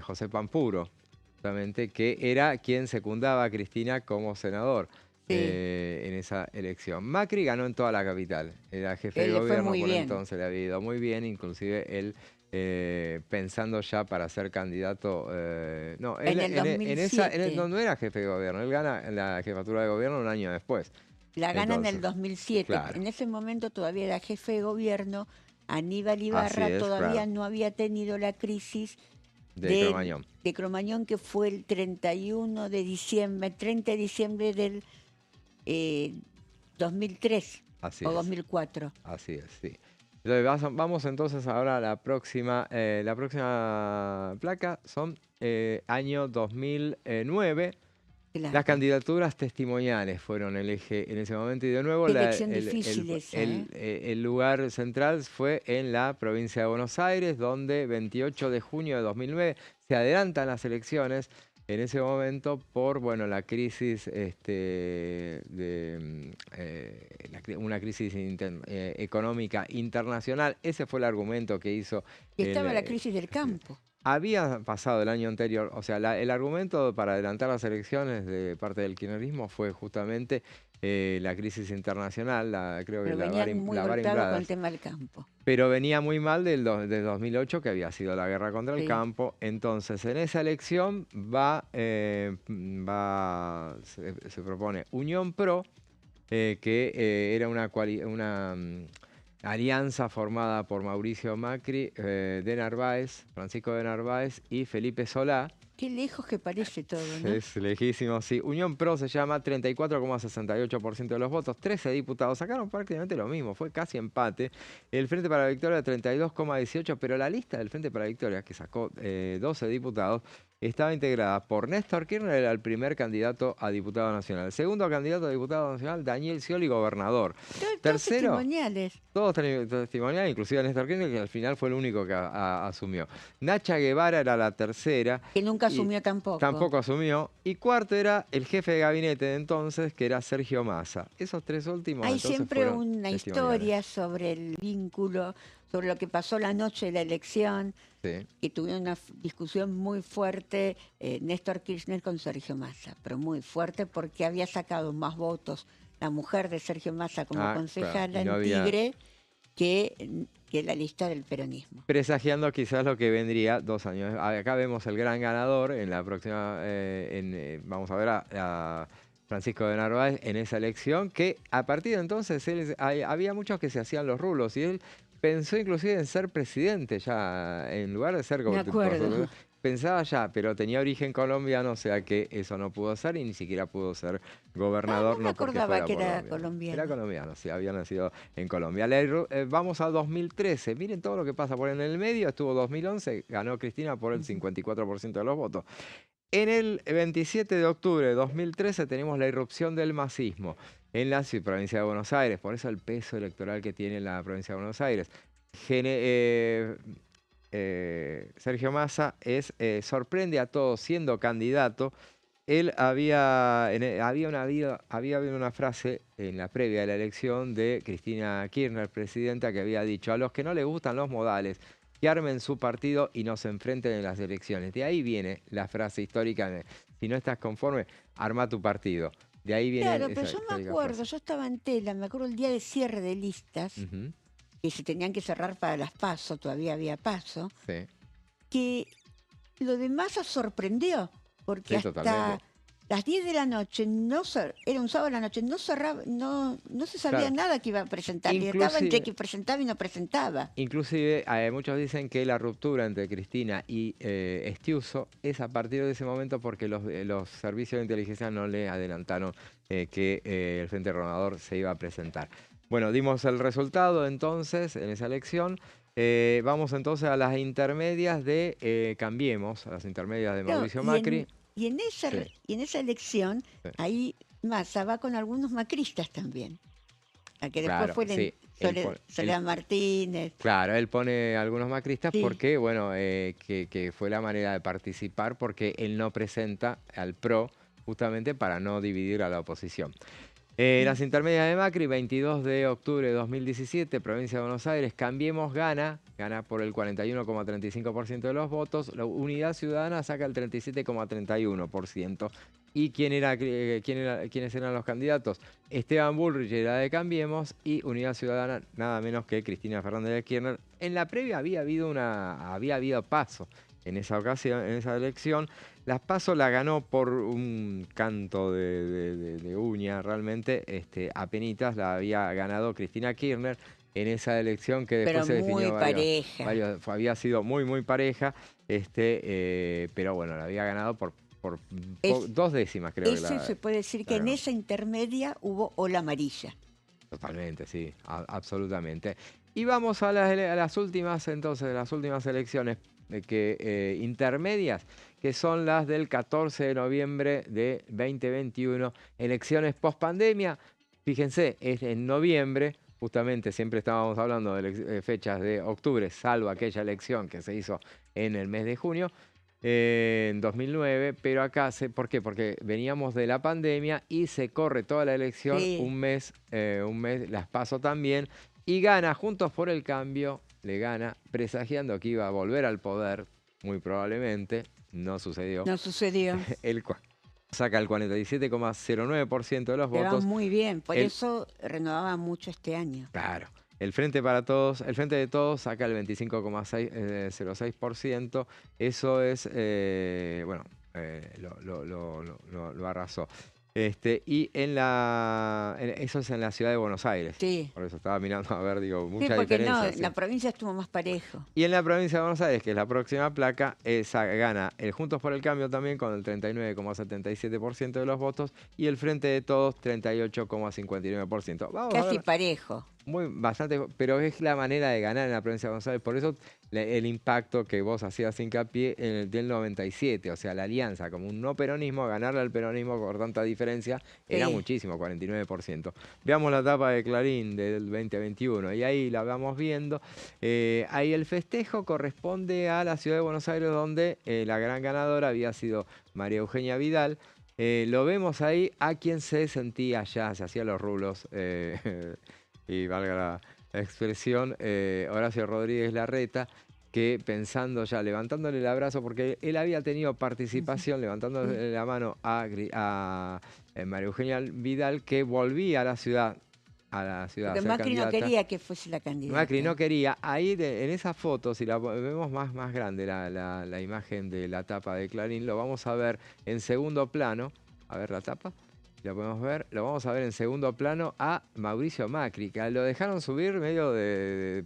José Pampuro, justamente, que era quien secundaba a Cristina como senador en esa elección. Macri ganó en toda la capital, era jefe de gobierno por entonces, le había ido muy bien, inclusive él pensando ya para ser candidato. No, él,
en el 2007.
no era jefe de gobierno, él gana la jefatura de gobierno un año después.
La gana en el 2007. Claro. En ese momento todavía era jefe de gobierno. Aníbal Ibarra todavía no había tenido la crisis de Cromañón, que fue el 30 de diciembre del 2003 o 2004.
Así es, sí. Entonces, vamos entonces ahora a la próxima placa. Son año 2009. Claro. Las candidaturas testimoniales fueron el eje en ese momento y de nuevo el lugar central fue en la provincia de Buenos Aires, donde 28 de junio de 2009 se adelantan las elecciones en ese momento por la crisis una crisis económica internacional. Ese fue el argumento que hizo.
Y estaba la crisis del campo.
Había pasado el año anterior, o sea, el argumento para adelantar las elecciones de parte del kirchnerismo fue justamente la crisis internacional, creo que
venía muy golpeado con el tema del campo.
Pero venía muy mal del 2008, que había sido la guerra contra el campo. Entonces, en esa elección se propone Unión Pro, que era una alianza formada por Mauricio Macri, Francisco de Narváez y Felipe Solá.
Qué lejos que parece todo, ¿no?
Es lejísimo, sí. Unión Pro se llama, 34,68% de los votos, 13 diputados. Sacaron prácticamente lo mismo, fue casi empate. El Frente para la Victoria, 32,18%, pero la lista del Frente para la Victoria, que sacó 12 diputados, estaba integrada por Néstor Kirchner, era el primer candidato a diputado nacional. El segundo candidato a diputado nacional, Daniel Scioli, gobernador.
Todos
Tercero,
testimoniales.
todos testimoniales, inclusive Néstor Kirchner, que al final fue el único que asumió. Nacha Guevara era la tercera.
Que nunca
y
asumió tampoco.
Tampoco asumió. Y cuarto era el jefe de gabinete de entonces, que era Sergio Massa. Esos tres últimos
Hay
entonces
siempre
fueron
una
testimoniales.
historia sobre el vínculo, sobre lo que pasó la noche de la elección,
Sí.
que tuvieron una discusión muy fuerte Néstor Kirchner con Sergio Massa, pero muy fuerte porque había sacado más votos la mujer de Sergio Massa como concejala
claro, y no
en
había...
Tigre que la lista del peronismo.
Presagiando quizás lo que vendría 2 años. Acá vemos el gran ganador en la próxima, vamos a ver a Francisco de Narváez en esa elección, que a partir de entonces había muchos que se hacían los rulos y él pensó inclusive en ser presidente ya, en lugar de ser
Me acuerdo.
Pensaba ya, pero tenía origen colombiano, o sea que eso no pudo ser y ni siquiera pudo ser gobernador.
No me
porque
acordaba
fuera
que era colombiano.
Era colombiano, sí, había nacido en Colombia. Vamos a 2013, miren todo lo que pasa por en el medio, estuvo 2011, ganó Cristina por el 54% de los votos. En el 27 de octubre de 2013 tenemos la irrupción del masismo en la provincia de Buenos Aires, por eso el peso electoral que tiene la provincia de Buenos Aires. Sergio Massa sorprende a todos siendo candidato. Él había habido una frase en la previa de la elección de Cristina Kirchner, presidenta, que había dicho: a los que no les gustan los modales, que armen su partido y nos enfrenten en las elecciones. De ahí viene la frase histórica de: si no estás conforme, arma tu partido. De ahí viene
Claro,
esa
pero yo me
histórica
acuerdo,
frase.
yo estaba en Tela, me acuerdo el día de cierre de listas, que se tenían que cerrar para las PASO, todavía había PASO,
Sí.
que lo de Massa sorprendió, porque
Sí,
hasta
totalmente.
las 10 de la noche, era un sábado de la noche, no se sabía
Claro.
nada que iba a presentar, y estaba entre que presentaba y no presentaba.
Inclusive, muchos dicen que la ruptura entre Cristina y Estiuso es a partir de ese momento porque los servicios de inteligencia no le adelantaron que el Frente Renovador se iba a presentar. Bueno, dimos el resultado entonces en esa elección. Vamos entonces a las intermedias de Cambiemos, a las intermedias de Mauricio Macri.
Y en esa elección, ahí Massa va con algunos macristas también. La que después
Claro,
fue
sí,
Soledad Martínez.
Claro, él pone algunos macristas
Sí.
porque, bueno, que fue la manera de participar, porque él no presenta al PRO justamente para no dividir a la oposición. Las intermedias de Macri, 22 de octubre de 2017, provincia de Buenos Aires, Cambiemos gana por el 41,35% de los votos, la Unidad Ciudadana saca el 37,31%. ¿Y quiénes eran los candidatos? Esteban Bullrich era de Cambiemos y Unidad Ciudadana nada menos que Cristina Fernández de Kirchner. En la previa había habido PASO en esa ocasión, en esa elección. Las PASO la ganó por un canto de uña, realmente, apenitas la había ganado Cristina Kirchner en esa elección que después se definió.
Pero muy pareja.
Había sido muy pareja, pero bueno, la había ganado por 2 décimas, creo.
Eso se puede decir que en esa intermedia hubo ola amarilla.
Totalmente, sí, absolutamente. Y vamos a las últimas, entonces, las últimas elecciones intermedias, que son las del 14 de noviembre de 2021, elecciones post-pandemia. Fíjense, es en noviembre, justamente siempre estábamos hablando de fechas de octubre, salvo aquella elección que se hizo en el mes de junio, en 2009, pero acá, ¿por qué? Porque veníamos de la pandemia y se corre toda la elección un mes, las PASO también, y gana Juntos por el Cambio, le gana, presagiando que iba a volver al poder, muy probablemente, no sucedió.
No sucedió.
Saca el 47,09% de los
Le va
votos.
muy bien, por eso renovaba mucho este año.
Claro. El Frente de Todos saca el 25,06%. Eso es, lo arrasó. Y eso es en la ciudad de Buenos Aires.
Sí.
Por eso estaba mirando a ver, digo, mucha
sí, porque
diferencia.
no, la provincia estuvo más parejo.
Y en la provincia de Buenos Aires, que es la próxima placa, gana el Juntos por el Cambio también con el 39,77% de los votos y el Frente de Todos 38,59%.
Casi parejo.
bastante, pero es la manera de ganar en la provincia de Buenos Aires. Por eso el impacto que vos hacías hincapié en el del 97, o sea, la alianza como un no peronismo, ganarle al peronismo por tanta diferencia, era muchísimo, 49%. Veamos la tapa de Clarín del 2021 y ahí la vamos viendo. Ahí el festejo corresponde a la ciudad de Buenos Aires, donde la gran ganadora había sido María Eugenia Vidal. Lo vemos ahí a quien se sentía ya, se hacía los rulos, y valga la expresión, Horacio Rodríguez Larreta, que pensando ya, levantándole el abrazo, porque él había tenido participación, levantándole la mano a María Eugenia Vidal, que volvía a la ciudad.
Porque Macri no quería que fuese la candidata.
Macri no quería. Ahí en esa foto, si la vemos más grande, la imagen de la tapa de Clarín, lo vamos a ver en segundo plano. A ver la tapa. Lo podemos ver, lo vamos a ver en segundo plano a Mauricio Macri, que lo dejaron subir medio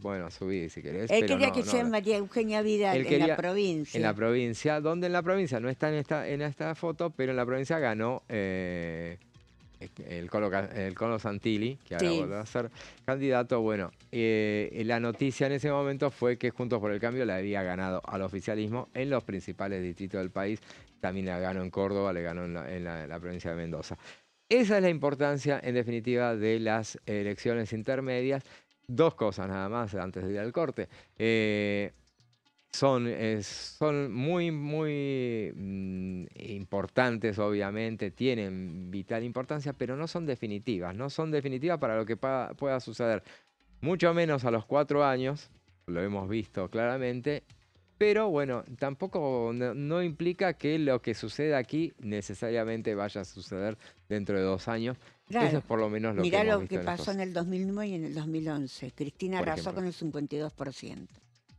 bueno, subir si querés.
Él quería que sea María Eugenia Vidal en la provincia.
En la provincia, donde en la provincia no está en esta foto, pero en la provincia ganó el Colo Santilli, que ahora vuelve a ser candidato. Bueno, la noticia en ese momento fue que Juntos por el Cambio le había ganado al oficialismo en los principales distritos del país. También le ganó en Córdoba, le ganó en la provincia de Mendoza. Esa es la importancia, en definitiva, de las elecciones intermedias. Dos cosas nada más antes de ir al corte. Son muy importantes, obviamente, tienen vital importancia, pero no son definitivas. No son definitivas para lo que pueda suceder. Mucho menos a los 4 años, lo hemos visto claramente. Pero bueno, tampoco no implica que lo que suceda aquí necesariamente vaya a suceder dentro de 2 años.
Claro.
Eso es por lo menos lo que hemos visto.
Mirá lo que pasó en el 2009 y en el 2011. Cristina arrasó con el 52%.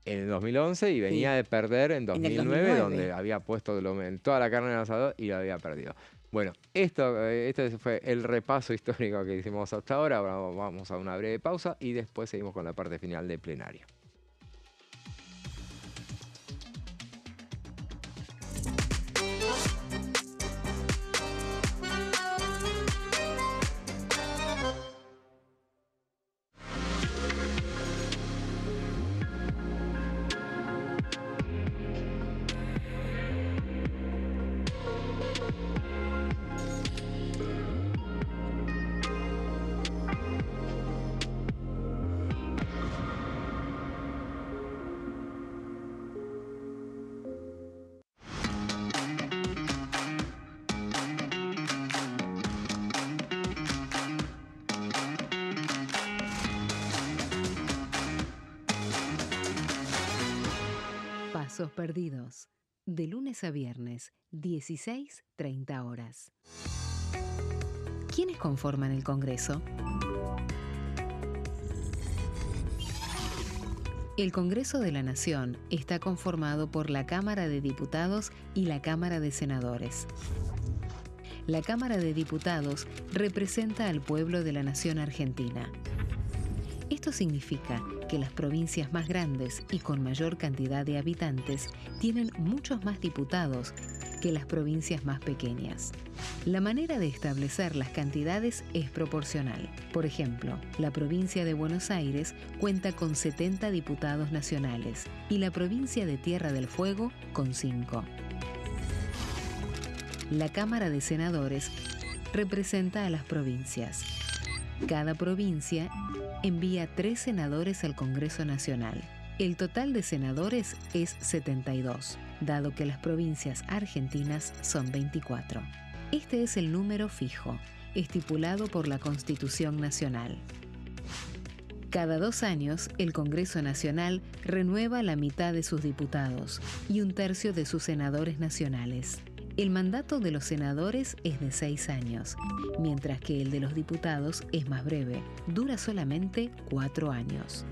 En el 2011 y venía de perder en 2009, donde había puesto toda la carne en el asador y lo había perdido. Bueno, esto fue el repaso histórico que hicimos hasta ahora. Vamos a una breve pausa y después seguimos con la parte final de plenario.
Pasos perdidos. De lunes a viernes, 16:30 horas. ¿Quiénes conforman el Congreso? El Congreso de la Nación está conformado por la Cámara de Diputados y la Cámara de Senadores. La Cámara de Diputados representa al pueblo de la nación argentina. Esto significa que las provincias más grandes y con mayor cantidad de habitantes tienen muchos más diputados que las provincias más pequeñas. La manera de establecer las cantidades es proporcional. Por ejemplo, la provincia de Buenos Aires cuenta con 70 diputados nacionales y la provincia de Tierra del Fuego con 5. La Cámara de Senadores representa a las provincias. Cada provincia envía 3 senadores al Congreso Nacional. El total de senadores es 72, dado que las provincias argentinas son 24. Este es el número fijo, estipulado por la Constitución Nacional. Cada 2 años, el Congreso Nacional renueva la mitad de sus diputados y 1/3 de sus senadores nacionales. El mandato de los senadores es de 6 años, mientras que el de los diputados es más breve, dura solamente 4 años.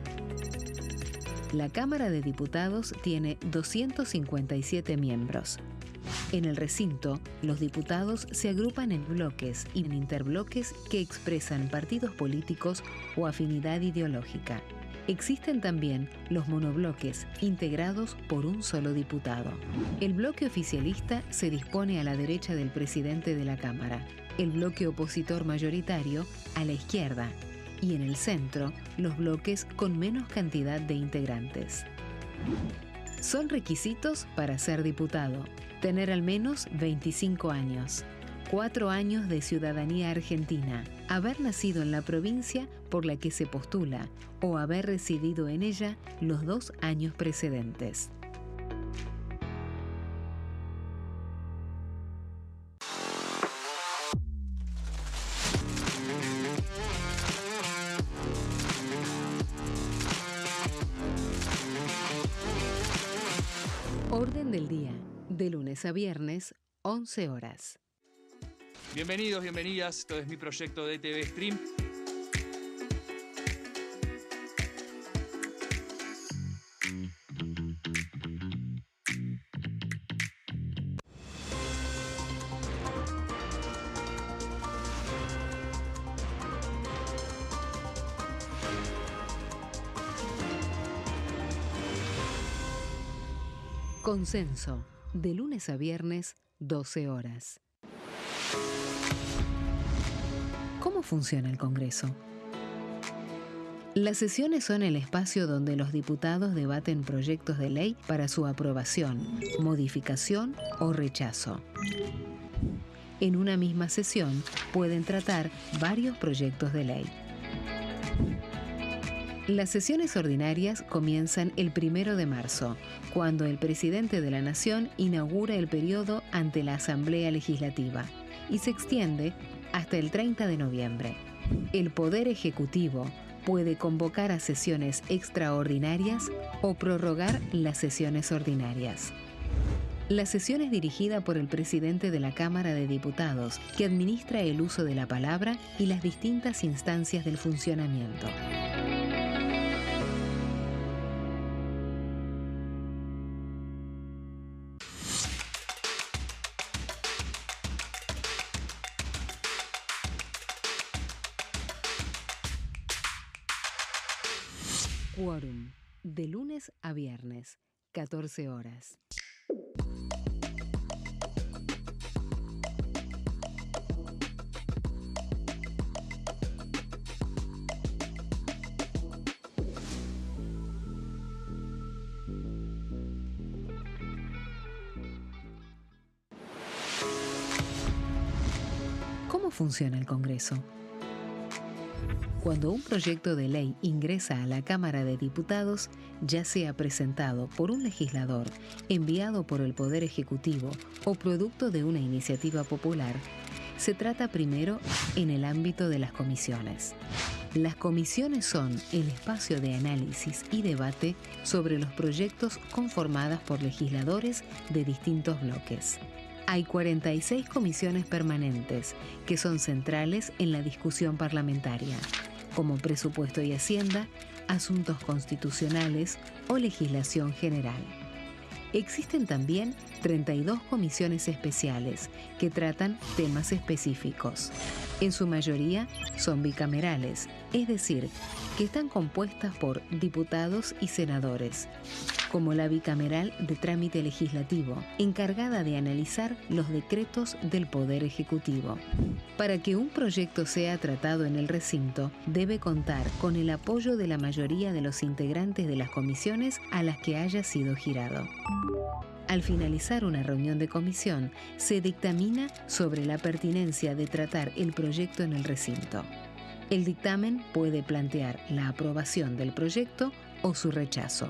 La Cámara de Diputados tiene 257 miembros. En el recinto, los diputados se agrupan en bloques y en interbloques que expresan partidos políticos o afinidad ideológica. Existen también los monobloques, integrados por un solo diputado. El bloque oficialista se dispone a la derecha del presidente de la Cámara, el bloque opositor mayoritario a la izquierda y en el centro, los bloques con menos cantidad de integrantes. Son requisitos para ser diputado: tener al menos 25 años, 4 años de ciudadanía argentina, haber nacido en la provincia por la que se postula o haber residido en ella los 2 años precedentes. Orden del día, de lunes a viernes, 11 horas.
Bienvenidos, bienvenidas. Esto es mi proyecto de TV Stream.
Consenso, de lunes a viernes, 12 horas. ¿Cómo funciona el Congreso? Las sesiones son el espacio donde los diputados debaten proyectos de ley para su aprobación, modificación o rechazo. En una misma sesión pueden tratar varios proyectos de ley. Las sesiones ordinarias comienzan el 1 de marzo, cuando el presidente de la Nación inaugura el periodo ante la Asamblea Legislativa y se extiende hasta el 30 de noviembre. El Poder Ejecutivo puede convocar a sesiones extraordinarias o prorrogar las sesiones ordinarias. La sesión es dirigida por el presidente de la Cámara de Diputados, que administra el uso de la palabra y las distintas instancias del funcionamiento. Quórum, de lunes a viernes, 14 horas. ¿Cómo funciona el Congreso? Cuando un proyecto de ley ingresa a la Cámara de Diputados, ya sea presentado por un legislador, enviado por el Poder Ejecutivo o producto de una iniciativa popular, se trata primero en el ámbito de las comisiones. Las comisiones son el espacio de análisis y debate sobre los proyectos conformadas por legisladores de distintos bloques. Hay 46 comisiones permanentes que son centrales en la discusión parlamentaria, como Presupuesto y Hacienda, Asuntos Constitucionales o Legislación General. Existen también 32 comisiones especiales que tratan temas específicos. En su mayoría son bicamerales, es decir, que están compuestas por diputados y senadores, como la bicameral de trámite legislativo, encargada de analizar los decretos del Poder Ejecutivo. Para que un proyecto sea tratado en el recinto, debe contar con el apoyo de la mayoría de los integrantes de las comisiones a las que haya sido girado. Al finalizar una reunión de comisión, se dictamina sobre la pertinencia de tratar el proyecto en el recinto. El dictamen puede plantear la aprobación del proyecto o su rechazo.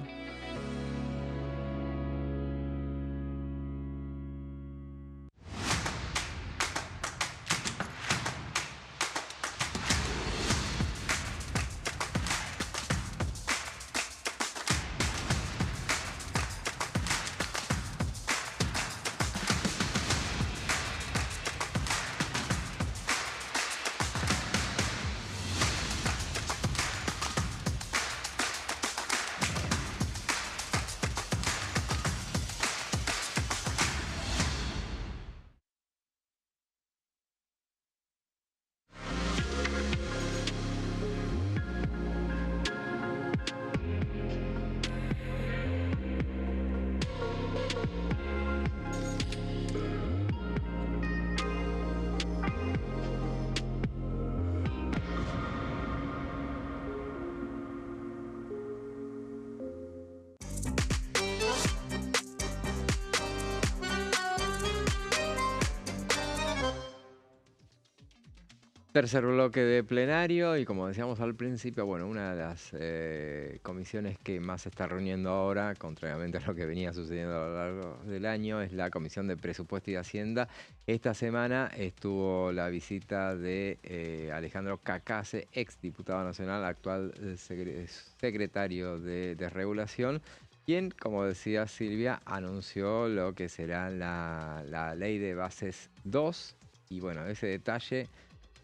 Tercer bloque de plenario y como decíamos al principio, bueno, una de las comisiones que más se está reuniendo ahora, contrariamente a lo que venía sucediendo a lo largo del año, es la Comisión de Presupuesto y Hacienda. Esta semana estuvo la visita de Alejandro Cacase, ex diputado nacional, actual secretario de Regulación, quien, como decía Silvia, anunció lo que será la Ley de Bases 2 y bueno, ese detalle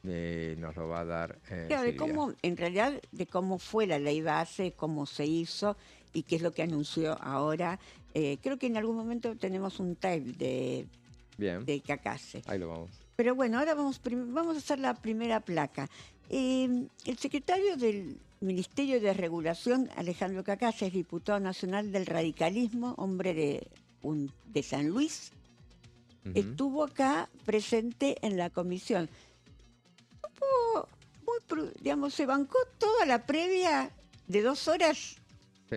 nos lo va a dar
Claro, de
Silvia.
cómo, en realidad, de cómo fue la ley base, cómo se hizo y qué es lo que anunció ahora. Creo que en algún momento tenemos un tape
Bien,
de Cacase.
ahí lo vamos.
Pero bueno, ahora vamos a hacer la primera placa. El secretario del Ministerio de Regulación, Alejandro Cacase, es diputado nacional del radicalismo, hombre de San Luis.
Ujú.
Estuvo acá presente en la comisión. Digamos, se bancó toda la previa de 2 horas
Sí,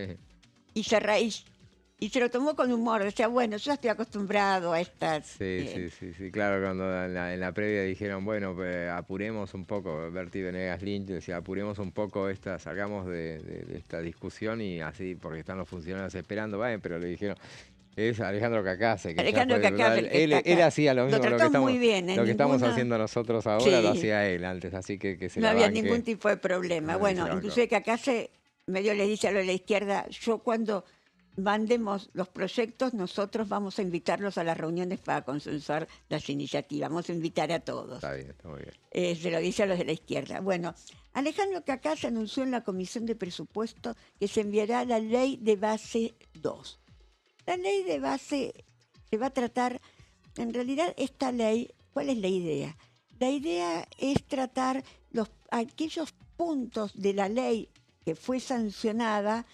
y se lo tomó con humor. Decía, bueno, yo ya estoy acostumbrado a estas...
sí, claro, cuando en la previa dijeron, bueno, pues, apuremos un poco, Berti Venegas Lynch decía, apuremos un poco salgamos de esta discusión y así, porque están los funcionarios esperando, pero le dijeron... Es Alejandro Cacase.
Alejandro Cacase,
Él hacía lo mismo
lo trató muy bien.
lo que estamos haciendo nosotros ahora lo hacía él antes, así que se
no
la
había
banque.
ningún tipo de problema.
No,
Bueno,
se la
inclusive Cacase medio le dice a lo de la izquierda, yo cuando mandemos los proyectos, nosotros vamos a invitarlos a las reuniones para consensuar las iniciativas. Vamos a invitar a todos.
Está bien, está muy bien.
Se lo dice a los de la izquierda. Bueno, Alejandro Cacase anunció en la Comisión de Presupuesto que se enviará la Ley de Base 2. La ley de base se va a tratar, en realidad esta ley, ¿cuál es la idea? La idea es tratar aquellos puntos de la ley que fue sancionada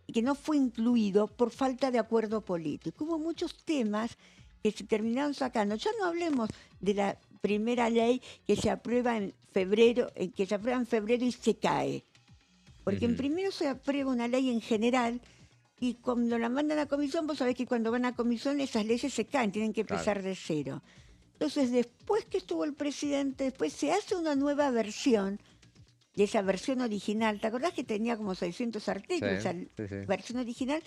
y que no fue incluido por falta de acuerdo político. Hubo muchos temas que se terminaron sacando. Ya no hablemos de la primera ley que se aprueba en febrero, y se cae. Porque en primero se aprueba una ley en general. Y cuando la mandan a comisión, vos sabés que cuando van a comisión esas leyes se caen, tienen que empezar de cero. Entonces, después que estuvo el presidente, después se hace una nueva versión de esa versión original. ¿Te acordás que tenía como 600 artículos esa versión original?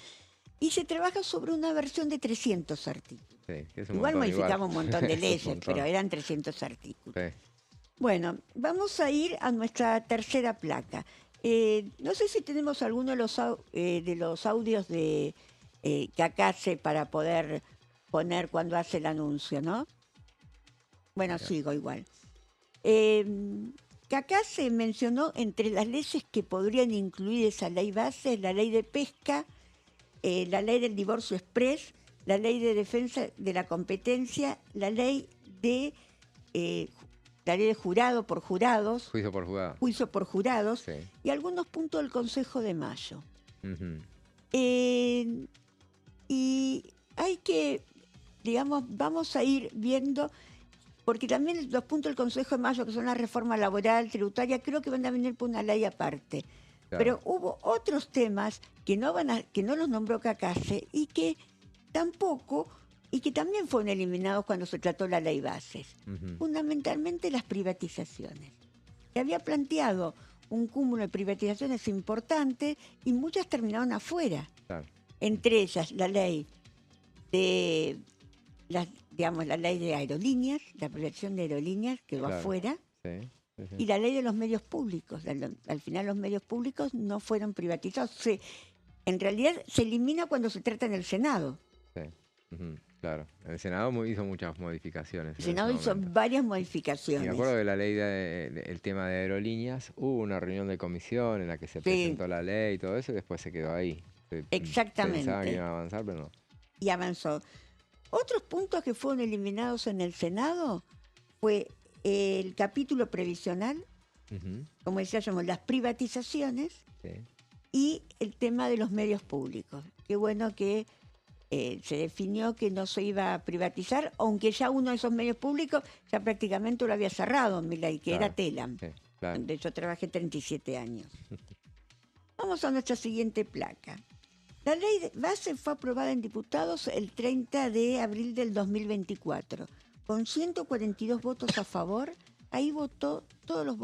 Y se trabaja sobre una versión de 300 artículos.
Sí, que es un
Igual
montón,
modificamos un montón de
Es un
leyes,
montón.
pero eran 300 artículos.
Sí.
Bueno, vamos a ir a nuestra tercera placa. No sé si tenemos alguno de los audios de Cacase para poder poner cuando hace el anuncio, ¿no? Bueno, sigo igual. Cacase mencionó entre las leyes que podrían incluir esa ley base, la ley de pesca, la ley del divorcio exprés, la ley de defensa de la competencia, la ley de jurado por jurados, juicio por jurados,
Sí.
y algunos puntos del Consejo de Mayo.
Ujú.
Y hay que, digamos, vamos a ir viendo, porque también los puntos del Consejo de Mayo, que son la reforma laboral, tributaria, creo que van a venir por una ley aparte.
Claro.
Pero hubo otros temas que no los nombró Cacase y que también fueron eliminados cuando se trató la ley bases.
Ujú.
Fundamentalmente las privatizaciones. Se había planteado un cúmulo de privatizaciones importantes y muchas terminaron afuera.
Claro.
Entre ellas la ley de la ley de aerolíneas, la privatización de aerolíneas quedó
Claro.
afuera,
Sí, sí, sí.
y la ley de los medios públicos. Al final los medios públicos no fueron privatizados. En realidad se elimina cuando se trata en el Senado.
Sí. Ujú. Claro. El Senado hizo muchas modificaciones.
El
en
Senado
ese
hizo
momento.
varias
Y
modificaciones.
me acuerdo de la ley el tema de aerolíneas, hubo una reunión de comisión en la que se presentó la ley y todo eso, y después se quedó ahí.
Exactamente.
Pensaban que iban a avanzar, pero no.
Y avanzó. Otros puntos que fueron eliminados en el Senado fue el capítulo previsional,
Ujú.
como decíamos, las privatizaciones
Sí.
y el tema de los medios públicos. Qué bueno que se definió que no se iba a privatizar, aunque ya uno de esos medios públicos ya prácticamente lo había cerrado, Milay, que
Claro.
era Telam,
Sí, claro.
donde yo trabajé 37 años. Vamos a nuestra siguiente placa. La ley de base fue aprobada en diputados el 30 de abril del 2024, con 142 votos a favor, ahí votó todos los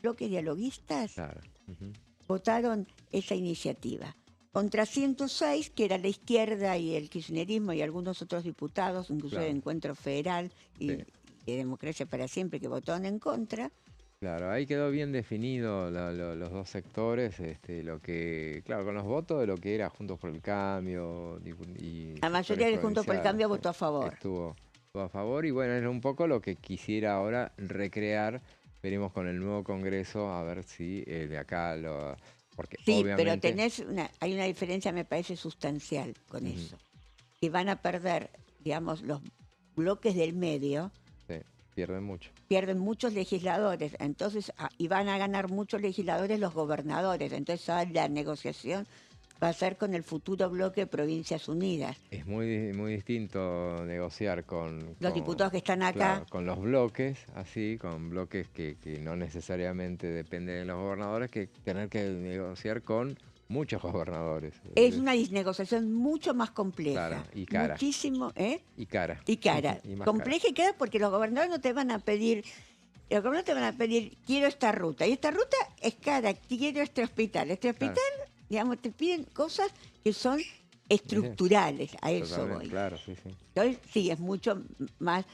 bloques dialoguistas,
Claro. Ujú.
votaron esa iniciativa. Contra 106, que era la izquierda y el kirchnerismo y algunos otros diputados, incluso
Claro.
el Encuentro Federal y,
Sí.
y Democracia para Siempre, que votaron en contra.
Claro, ahí quedó bien definido los dos sectores, lo que, claro, con los votos de lo que era Juntos por el Cambio y
La mayoría
sectores
de Juntos por el Cambio
provinciales,
votó a favor.
estuvo a favor y bueno, es un poco lo que quisiera ahora recrear, veremos con el nuevo Congreso, a ver si de acá porque
Sí,
obviamente...
pero hay una diferencia, me parece, sustancial con
Ujú.
eso. Que van a perder, digamos, los bloques del medio,
Sí, pierden mucho.
pierden muchos legisladores, entonces, y van a ganar muchos legisladores los gobernadores. Entonces, la negociación va a ser con el futuro bloque de Provincias Unidas.
Es muy distinto negociar
Los diputados que están acá.
claro, con los bloques, así, con bloques que no necesariamente dependen de los gobernadores, que tener que negociar con muchos gobernadores.
Es una negociación mucho más compleja.
Claro, y cara.
Muchísimo,
Y cara.
Y cara.
Y más
Compleja y cara porque los gobernadores no te van a pedir, los gobernadores te van a pedir, quiero esta ruta. Y esta ruta es cara, quiero este hospital. Este
Claro.
hospital, digamos, te piden cosas que son estructurales. A eso
Totalmente,
voy.
claro, sí, sí.
Entonces, sí, es mucho más,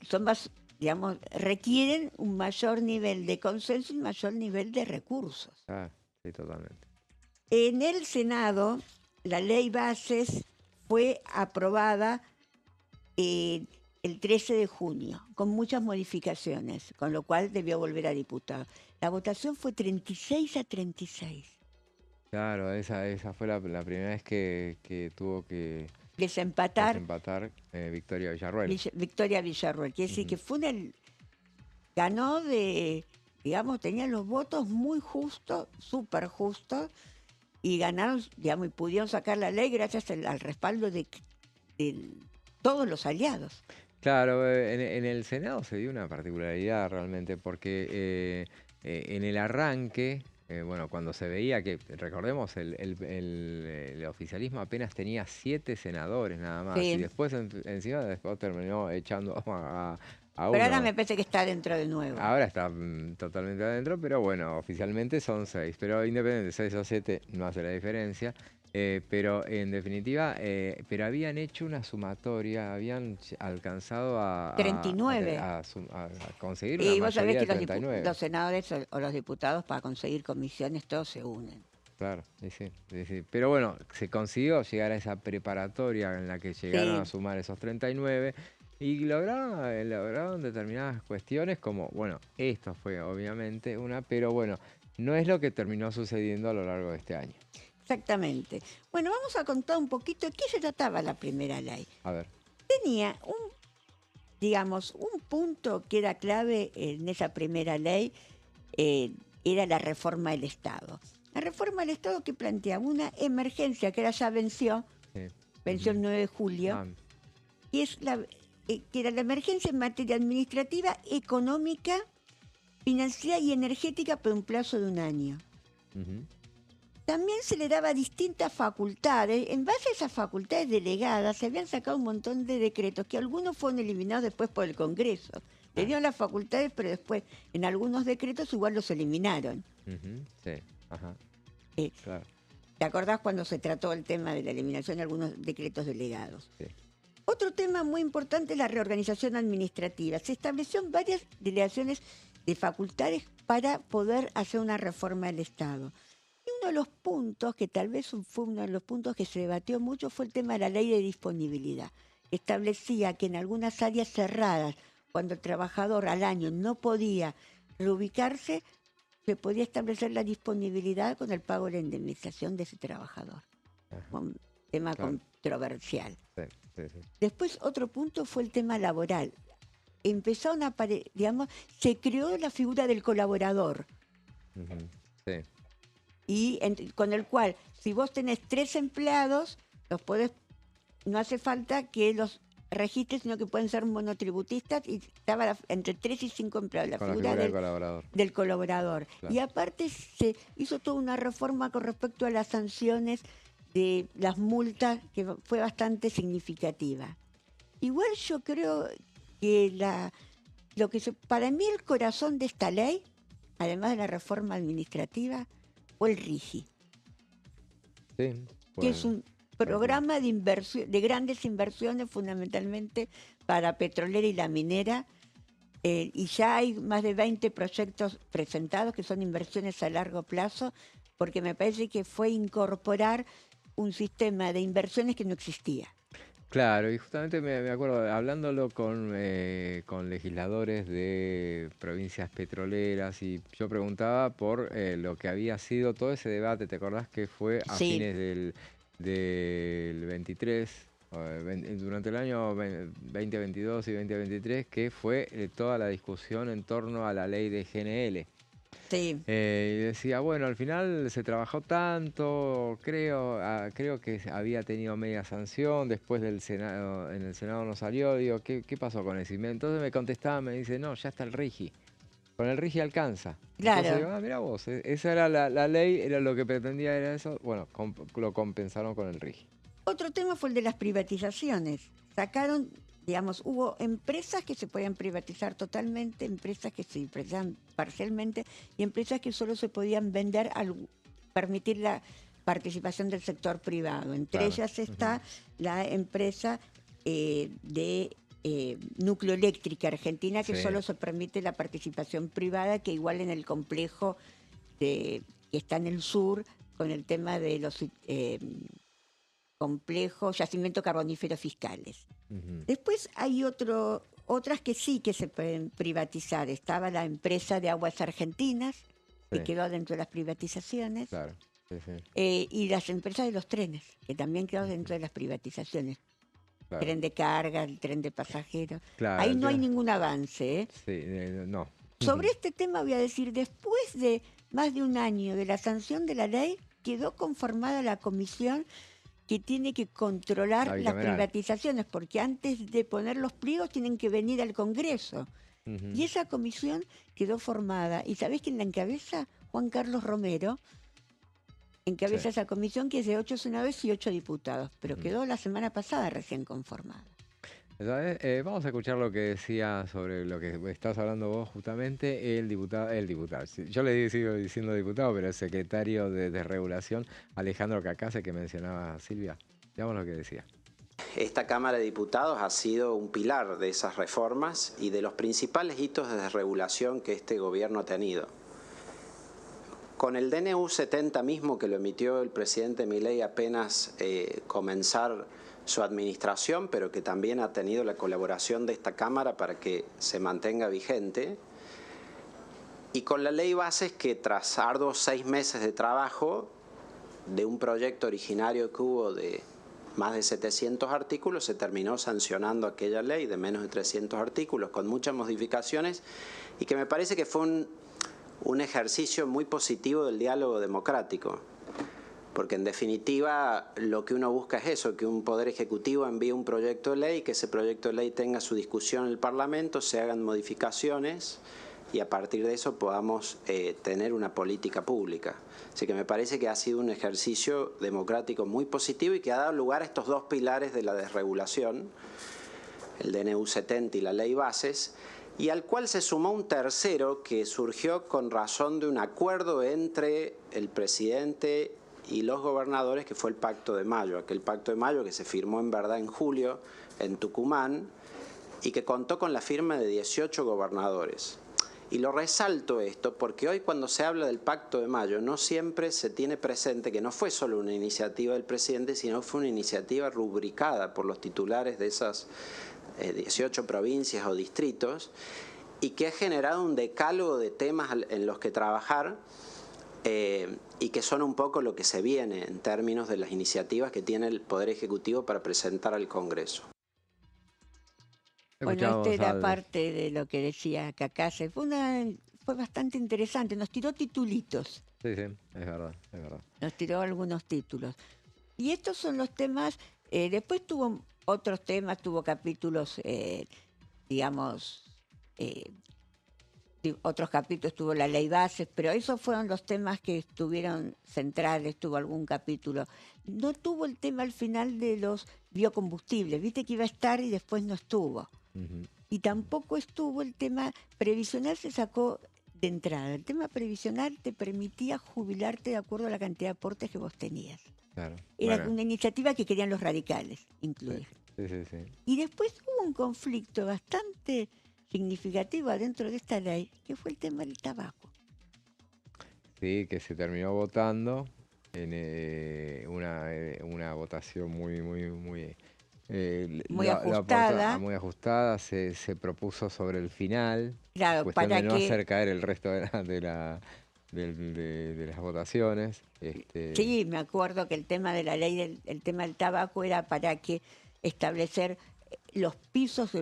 son más, digamos, requieren un mayor nivel de consenso y un mayor nivel de recursos.
Ah, sí, totalmente.
En el Senado, la ley bases fue aprobada el 13 de junio, con muchas modificaciones, con lo cual debió volver a diputado. La votación fue 36-36.
Claro, esa fue la primera vez que tuvo que
Desempatar
desempatar Victoria Villarruel.
Victoria Villarruel. Quiere decir
Ujú.
que fue ganó digamos, tenía los votos muy justos, súper justos, y ganaron, digamos, y pudieron sacar la ley gracias al respaldo de todos los aliados.
Claro, en el Senado se dio una particularidad realmente porque en el arranque, bueno, cuando se veía que, recordemos, el oficialismo apenas tenía 7 senadores nada más
Sí.
y después después terminó echando a
Pero
uno.
ahora me parece que está dentro de nuevo.
Ahora está totalmente adentro, pero bueno, oficialmente son 6. Pero independiente, 6 o 7 no hace la diferencia. Pero en definitiva, pero habían hecho una sumatoria, habían alcanzado a
39.
a conseguir una
Y vos sabés
mayoría
que
de 39.
los senadores o los diputados para conseguir comisiones todos se unen.
Claro, sí. Pero bueno, se consiguió llegar a esa preparatoria en la que llegaron
Sí.
a sumar esos 39 y lograron determinadas cuestiones como, bueno, esto fue obviamente una, pero bueno, no es lo que terminó sucediendo a lo largo de este año.
Exactamente. Bueno, vamos a contar un poquito de qué se trataba la primera ley.
A ver.
Tenía un punto que era clave en esa primera ley, era la reforma del Estado. La reforma del Estado que planteaba una emergencia que ahora ya venció el 9 de julio,
Ah,
y es que era la emergencia en materia administrativa, económica, financiera y energética por un plazo de un año.
ujú.
También se le daba distintas facultades. En base a esas facultades delegadas se habían sacado un montón de decretos que algunos fueron eliminados después por el Congreso. Le dieron las facultades, pero después en algunos decretos igual los eliminaron.
Ujú, sí, ajá.
Eh,
Claro,
¿Te acordás cuando se trató el tema de la eliminación de algunos decretos delegados?
sí.
Otro tema muy importante es la reorganización administrativa. Se establecieron varias delegaciones de facultades para poder hacer una reforma del Estado. Y uno de los puntos, que tal vez fue uno de los puntos que se debatió mucho, fue el tema de la ley de disponibilidad. Establecía que en algunas áreas cerradas, cuando el trabajador al año no podía reubicarse, se podía establecer la disponibilidad con el pago de la indemnización de ese trabajador.
Ajá.
Un tema
Claro.
controversial.
Sí.
Después, otro punto fue el tema laboral. Empezaron a se creó la figura del colaborador,
Ujú, sí.
y con el cual, si vos tenés 3 empleados, no hace falta que los registres, sino que pueden ser monotributistas, y estaba entre 3 y 5 empleados, la
Con la
figura
figura del colaborador.
del colaborador.
Claro.
Y aparte se hizo toda una reforma con respecto a las sanciones de las multas, que fue bastante significativa. Igual yo creo que Para mí el corazón de esta ley, además de la reforma administrativa, fue el RIGI,
Sí,
que es un programa de de grandes inversiones fundamentalmente para petrolera y la minera, y ya hay más de 20 proyectos presentados que son inversiones a largo plazo, porque me parece que fue incorporar un sistema de inversiones que no existía.
Claro, y justamente me acuerdo, hablándolo con legisladores de provincias petroleras, y yo preguntaba por lo que había sido todo ese debate, ¿te acordás que fue a
Sí.
fines del 23, durante el año 2022 y 2023, que fue toda la discusión en torno a la ley de GNL?
Sí.
Y decía, bueno, al final se trabajó tanto, creo que había tenido media sanción, después del Senado, en el Senado no salió, digo, ¿qué pasó con eso? Entonces me contestaba, me dice, no, ya está el RIGI, con el RIGI alcanza.
Claro.
Entonces digo, mirá vos, esa era la ley, era lo que pretendía, era eso, bueno, lo compensaron con el RIGI.
Otro tema fue el de las privatizaciones. Sacaron, digamos, hubo empresas que se podían privatizar totalmente, empresas que se privatizaban parcialmente y empresas que solo se podían vender al permitir la participación del sector privado. Entre ellas está la empresa de Núcleo Eléctrica Argentina, que solo se permite la participación privada, que igual en el complejo que está en el sur, con el tema de los complejos yacimientos carboníferos fiscales. Después hay otras que sí que se pueden privatizar. Estaba la empresa de Aguas Argentinas, que quedó dentro de las privatizaciones.
Claro.
Y las empresas de los trenes, que también quedó dentro de las privatizaciones.
Claro.
Tren de carga, el tren de pasajeros.
Claro,
ahí no hay ningún avance, ¿eh?
Sí, no.
Sobre este tema voy a decir, después de más de un año de la sanción de la ley, quedó conformada la comisión que tiene que controlar las privatizaciones, porque antes de poner los pliegos tienen que venir al Congreso. Y esa comisión quedó formada. ¿Y sabés quién la encabeza? Juan Carlos Romero. Encabeza esa comisión, que es de 8 senadores y 8 diputados, pero quedó la semana pasada recién conformada.
Vamos a escuchar lo que decía sobre lo que estás hablando vos justamente, el diputado, yo le sigo diciendo diputado, pero el secretario de Desregulación, Alejandro Cacase, que mencionaba Silvia. Veamos lo que decía.
Esta Cámara de Diputados ha sido un pilar de esas reformas y de los principales hitos de desregulación que este gobierno ha tenido. Con el DNU 70 mismo, que lo emitió el presidente Milei apenas comenzar su administración, pero que también ha tenido la colaboración de esta Cámara para que se mantenga vigente, y con la ley bases, que tras arduos 6 meses de trabajo de un proyecto originario que hubo de más de 700 artículos, se terminó sancionando aquella ley de menos de 300 artículos con muchas modificaciones, y que me parece que fue un ejercicio muy positivo del diálogo democrático. Porque en definitiva lo que uno busca es eso, que un poder ejecutivo envíe un proyecto de ley, que ese proyecto de ley tenga su discusión en el Parlamento, se hagan modificaciones y a partir de eso podamos tener una política pública. Así que me parece que ha sido un ejercicio democrático muy positivo y que ha dado lugar a estos dos pilares de la desregulación, el DNU 70 y la ley bases, y al cual se sumó un tercero que surgió con razón de un acuerdo entre el presidente y los gobernadores, que fue el Pacto de Mayo, aquel Pacto de Mayo que se firmó en verdad en julio en Tucumán y que contó con la firma de 18 gobernadores. Y lo resalto esto porque hoy, cuando se habla del Pacto de Mayo, no siempre se tiene presente que no fue solo una iniciativa del presidente, sino fue una iniciativa rubricada por los titulares de esas 18 provincias o distritos, y que ha generado un decálogo de temas en los que trabajar, y que son un poco lo que se viene en términos de las iniciativas que tiene el Poder Ejecutivo para presentar al Congreso.
Bueno, esta era parte de lo que decía Cacase. Fue bastante interesante, nos tiró titulitos.
Sí, es verdad.
Nos tiró algunos títulos. Y estos son los temas. Después tuvo otros temas, tuvo capítulos, otros capítulos, tuvo la ley bases, pero esos fueron los temas que estuvieron centrales, tuvo algún capítulo. No tuvo el tema al final de los biocombustibles, viste que iba a estar y después no estuvo. Y tampoco estuvo el tema previsional, se sacó de entrada. El tema previsional te permitía jubilarte de acuerdo a la cantidad de aportes que vos tenías.
Claro.
Era
Bueno,
una iniciativa que querían los radicales incluir.
sí.
Y después hubo un conflicto bastante significativo adentro de esta ley, que fue el tema del tabaco.
Sí, que se terminó votando en una votación muy
Muy ajustada.
muy ajustada, se propuso sobre el final,
Claro,
cuestión
para
de no
que...
hacer caer el resto de las votaciones.
Sí, me acuerdo que el tema de la ley, el tema del tabaco era para que establecer los pisos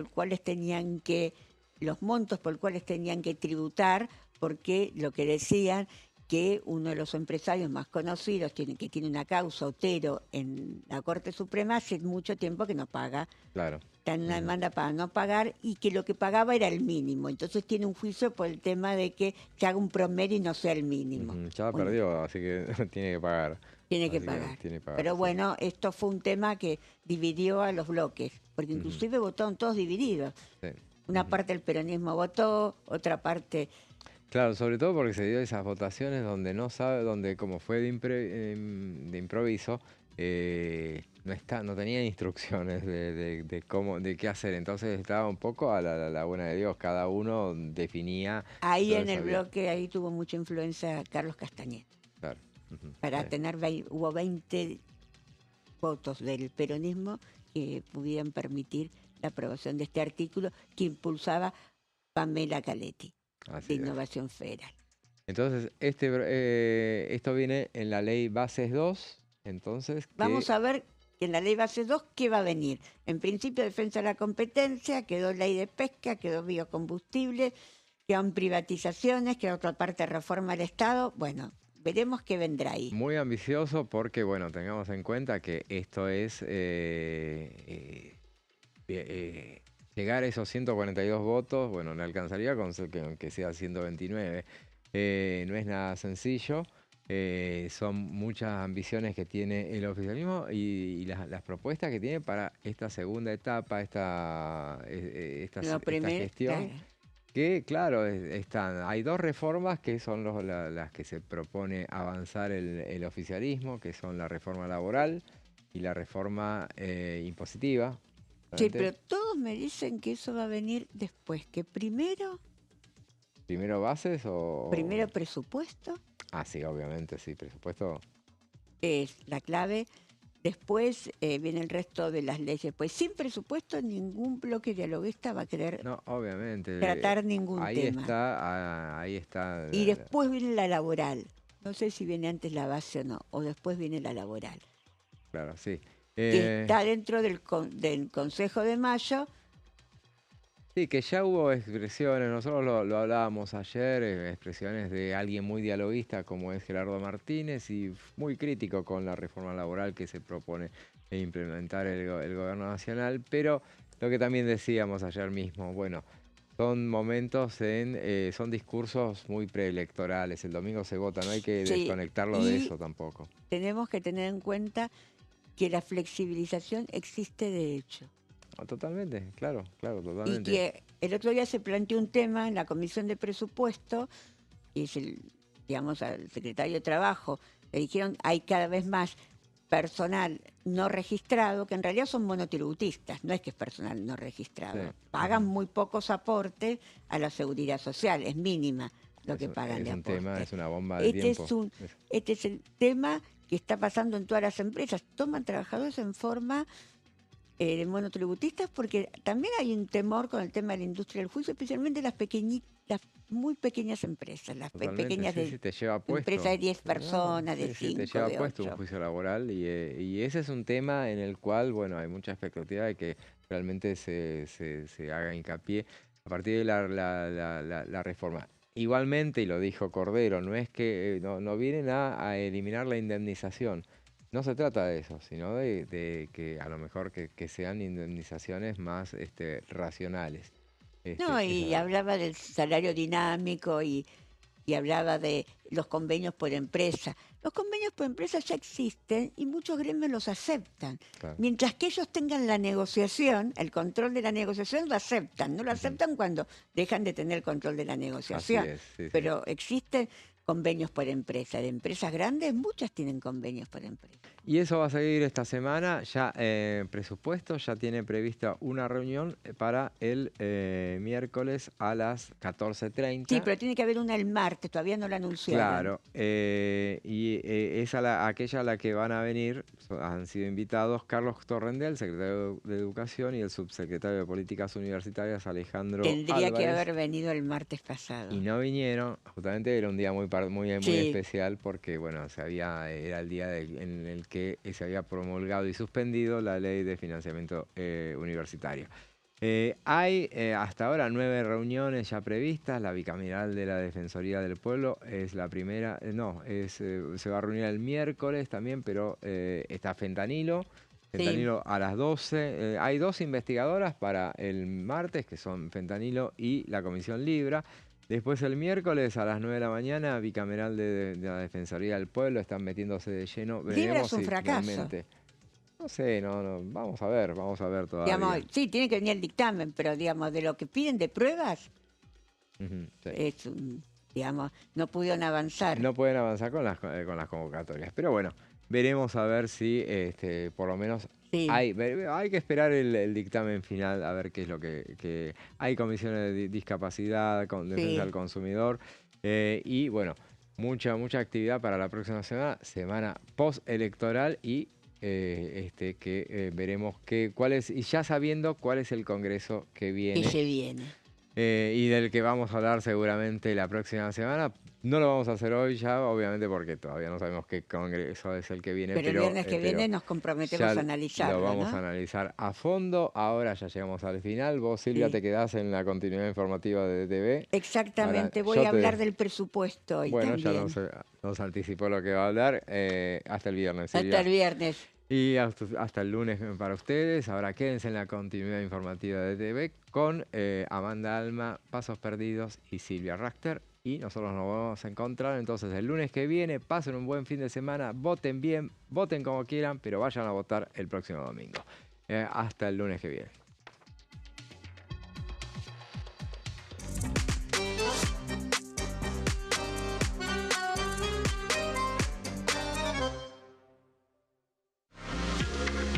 los montos por los cuales tenían que tributar, porque lo que decían que uno de los empresarios más conocidos, que tiene una causa, Otero, en la Corte Suprema, hace mucho tiempo que no paga.
Claro.
Está en una demanda para no pagar y que lo que pagaba era el mínimo. Entonces tiene un juicio por el tema de que se haga un promedio y no sea el mínimo.
Ya
Bueno,
perdió, así que tiene que pagar.
tiene que
Así
pagar.
tiene que pagar,
Pero
sí.
bueno, esto fue un tema que dividió a los bloques, porque inclusive votaron todos divididos.
Sí.
Una parte del peronismo votó, otra parte...
Claro, sobre todo porque se dio esas votaciones donde donde como fue de improviso, no tenían instrucciones de cómo, de qué hacer. Entonces estaba un poco a la buena de Dios. Cada uno definía.
Ahí en
entonces
el bloque, ahí tuvo mucha influencia Carlos Castañeda.
Claro.
Para tener, hubo 20 votos del peronismo que pudieran permitir la aprobación de este artículo que impulsaba Pamela Caletti,
Así
de
es.
Innovación Federal.
Entonces, esto viene en la ley Bases 2. Entonces,
Vamos a ver que en la ley base 2, ¿qué va a venir? En principio, defensa de la competencia, quedó ley de pesca, quedó biocombustible, quedan privatizaciones, quedó otra parte reforma del Estado. Bueno, veremos qué vendrá ahí.
Muy ambicioso porque, bueno, tengamos en cuenta que esto es llegar a esos 142 votos. Bueno, no alcanzaría con que sea 129. No es nada sencillo. Son muchas ambiciones que tiene el oficialismo y las propuestas que tiene para esta segunda etapa, esta gestión.
Claro.
Que claro, hay dos reformas que son las que se propone avanzar el oficialismo, que son la reforma laboral y la reforma impositiva.
Sí, pero todos me dicen que eso va a venir después, que primero
¿Bases o...?
Primero presupuesto.
Ah, sí, obviamente, sí, presupuesto.
Es la clave. Después viene el resto de las leyes. Pues sin presupuesto ningún bloque dialoguista va a querer
obviamente,
tratar ningún tema.
Ahí está.
Y después viene la laboral. No sé si viene antes la base o no, o después viene la laboral.
Claro, sí.
Que está dentro del Consejo de Mayo.
Sí, que ya hubo expresiones, nosotros lo hablábamos ayer, expresiones de alguien muy dialoguista como es Gerardo Martínez y muy crítico con la reforma laboral que se propone implementar el gobierno nacional, pero lo que también decíamos ayer mismo, bueno, son momentos son discursos muy preelectorales, el domingo se vota, no hay que desconectarlo de eso tampoco.
Tenemos que tener en cuenta que la flexibilización existe de hecho.
Totalmente, claro, totalmente.
Y que el otro día se planteó un tema en la Comisión de Presupuesto, y es al secretario de Trabajo, le dijeron hay cada vez más personal no registrado, que en realidad son monotributistas, no es que es personal no registrado. Sí. Pagan muy pocos aportes a la seguridad social, es mínima lo que pagan de aportes.
Es una bomba de tiempo.
Este es el tema que está pasando en todas las empresas. Toman trabajadores en forma de monotributistas porque también hay un temor con el tema de la industria del juicio, especialmente las muy pequeñas empresas, las pequeñas empresas de 10 personas, de 5,
te lleva
de
puesto
8.
Un juicio laboral y ese es un tema en el cual, bueno, hay mucha expectativa de que realmente se haga hincapié a partir de la reforma. Igualmente, y lo dijo Cordero, no es que no vienen a eliminar la indemnización. No se trata de eso, sino de que a lo mejor que sean indemnizaciones más racionales.
Y hablaba del salario dinámico y y hablaba de los convenios por empresa. Los convenios por empresa ya existen y muchos gremios los aceptan.
Claro.
Mientras que ellos tengan la negociación, el control de la negociación, lo aceptan. No lo aceptan cuando dejan de tener el control de la negociación.
Así es, sí, sí.
Pero existen convenios por empresa. De empresas grandes, muchas tienen convenios por empresa.
Y eso va a seguir esta semana. Ya presupuesto ya tiene prevista una reunión para el miércoles a las 14:30.
Sí, pero tiene que haber una el martes, todavía no la anunciaron.
Claro, es aquella a la que van a venir, han sido invitados Carlos Torrendel, secretario de Educación, y el subsecretario de Políticas Universitarias, Alejandro
Tendría que
Álvarez.
haber venido el martes pasado.
Y no vinieron, justamente era un día muy
Sí.
especial porque, bueno, era el día en el que se había promulgado y suspendido la ley de financiamiento universitario. Hay hasta ahora 9 reuniones ya previstas. La bicameral de la Defensoría del Pueblo es la primera. Se va a reunir el miércoles también, pero está Fentanilo. Fentanilo a las 12. Hay 2 investigadoras para el martes, que son Fentanilo y la Comisión Libra. Después el miércoles a las 9 de la mañana, bicameral de la Defensoría del Pueblo, están metiéndose de lleno.
Libra es un fracaso.
Realmente, no sé, vamos a ver todavía.
Digamos, sí, tiene que venir el dictamen, pero digamos, de lo que piden de pruebas,
Sí.
digamos, no pudieron avanzar.
No pueden avanzar con las convocatorias. Pero bueno, veremos a ver si por lo menos
Sí.
hay que esperar el dictamen final, a ver qué es lo que hay comisiones de discapacidad, con defensa del consumidor. Y bueno, mucha actividad para la próxima semana postelectoral y veremos cuál es, y ya sabiendo cuál es el congreso que viene.
Que se viene.
Y del que vamos a hablar seguramente la próxima semana. No lo vamos a hacer hoy ya, obviamente, porque todavía no sabemos qué congreso es el que viene.
Pero el viernes que viene nos comprometemos a analizarlo.
Lo vamos a analizar a fondo. Ahora ya llegamos al final. Vos, Silvia, te quedás en la continuidad informativa de DTV.
Exactamente. Voy a hablar del presupuesto hoy también.
Ya nos anticipó lo que va a hablar. Hasta el viernes, Silvia.
Hasta el viernes.
Y hasta el lunes para ustedes. Ahora quédense en la continuidad informativa de TV con Amanda Alma, Pasos Perdidos y Silvia Rachter. Y nosotros nos vamos a encontrar entonces el lunes que viene. Pasen un buen fin de semana, voten bien, voten como quieran, pero vayan a votar el próximo domingo. Hasta el lunes que viene.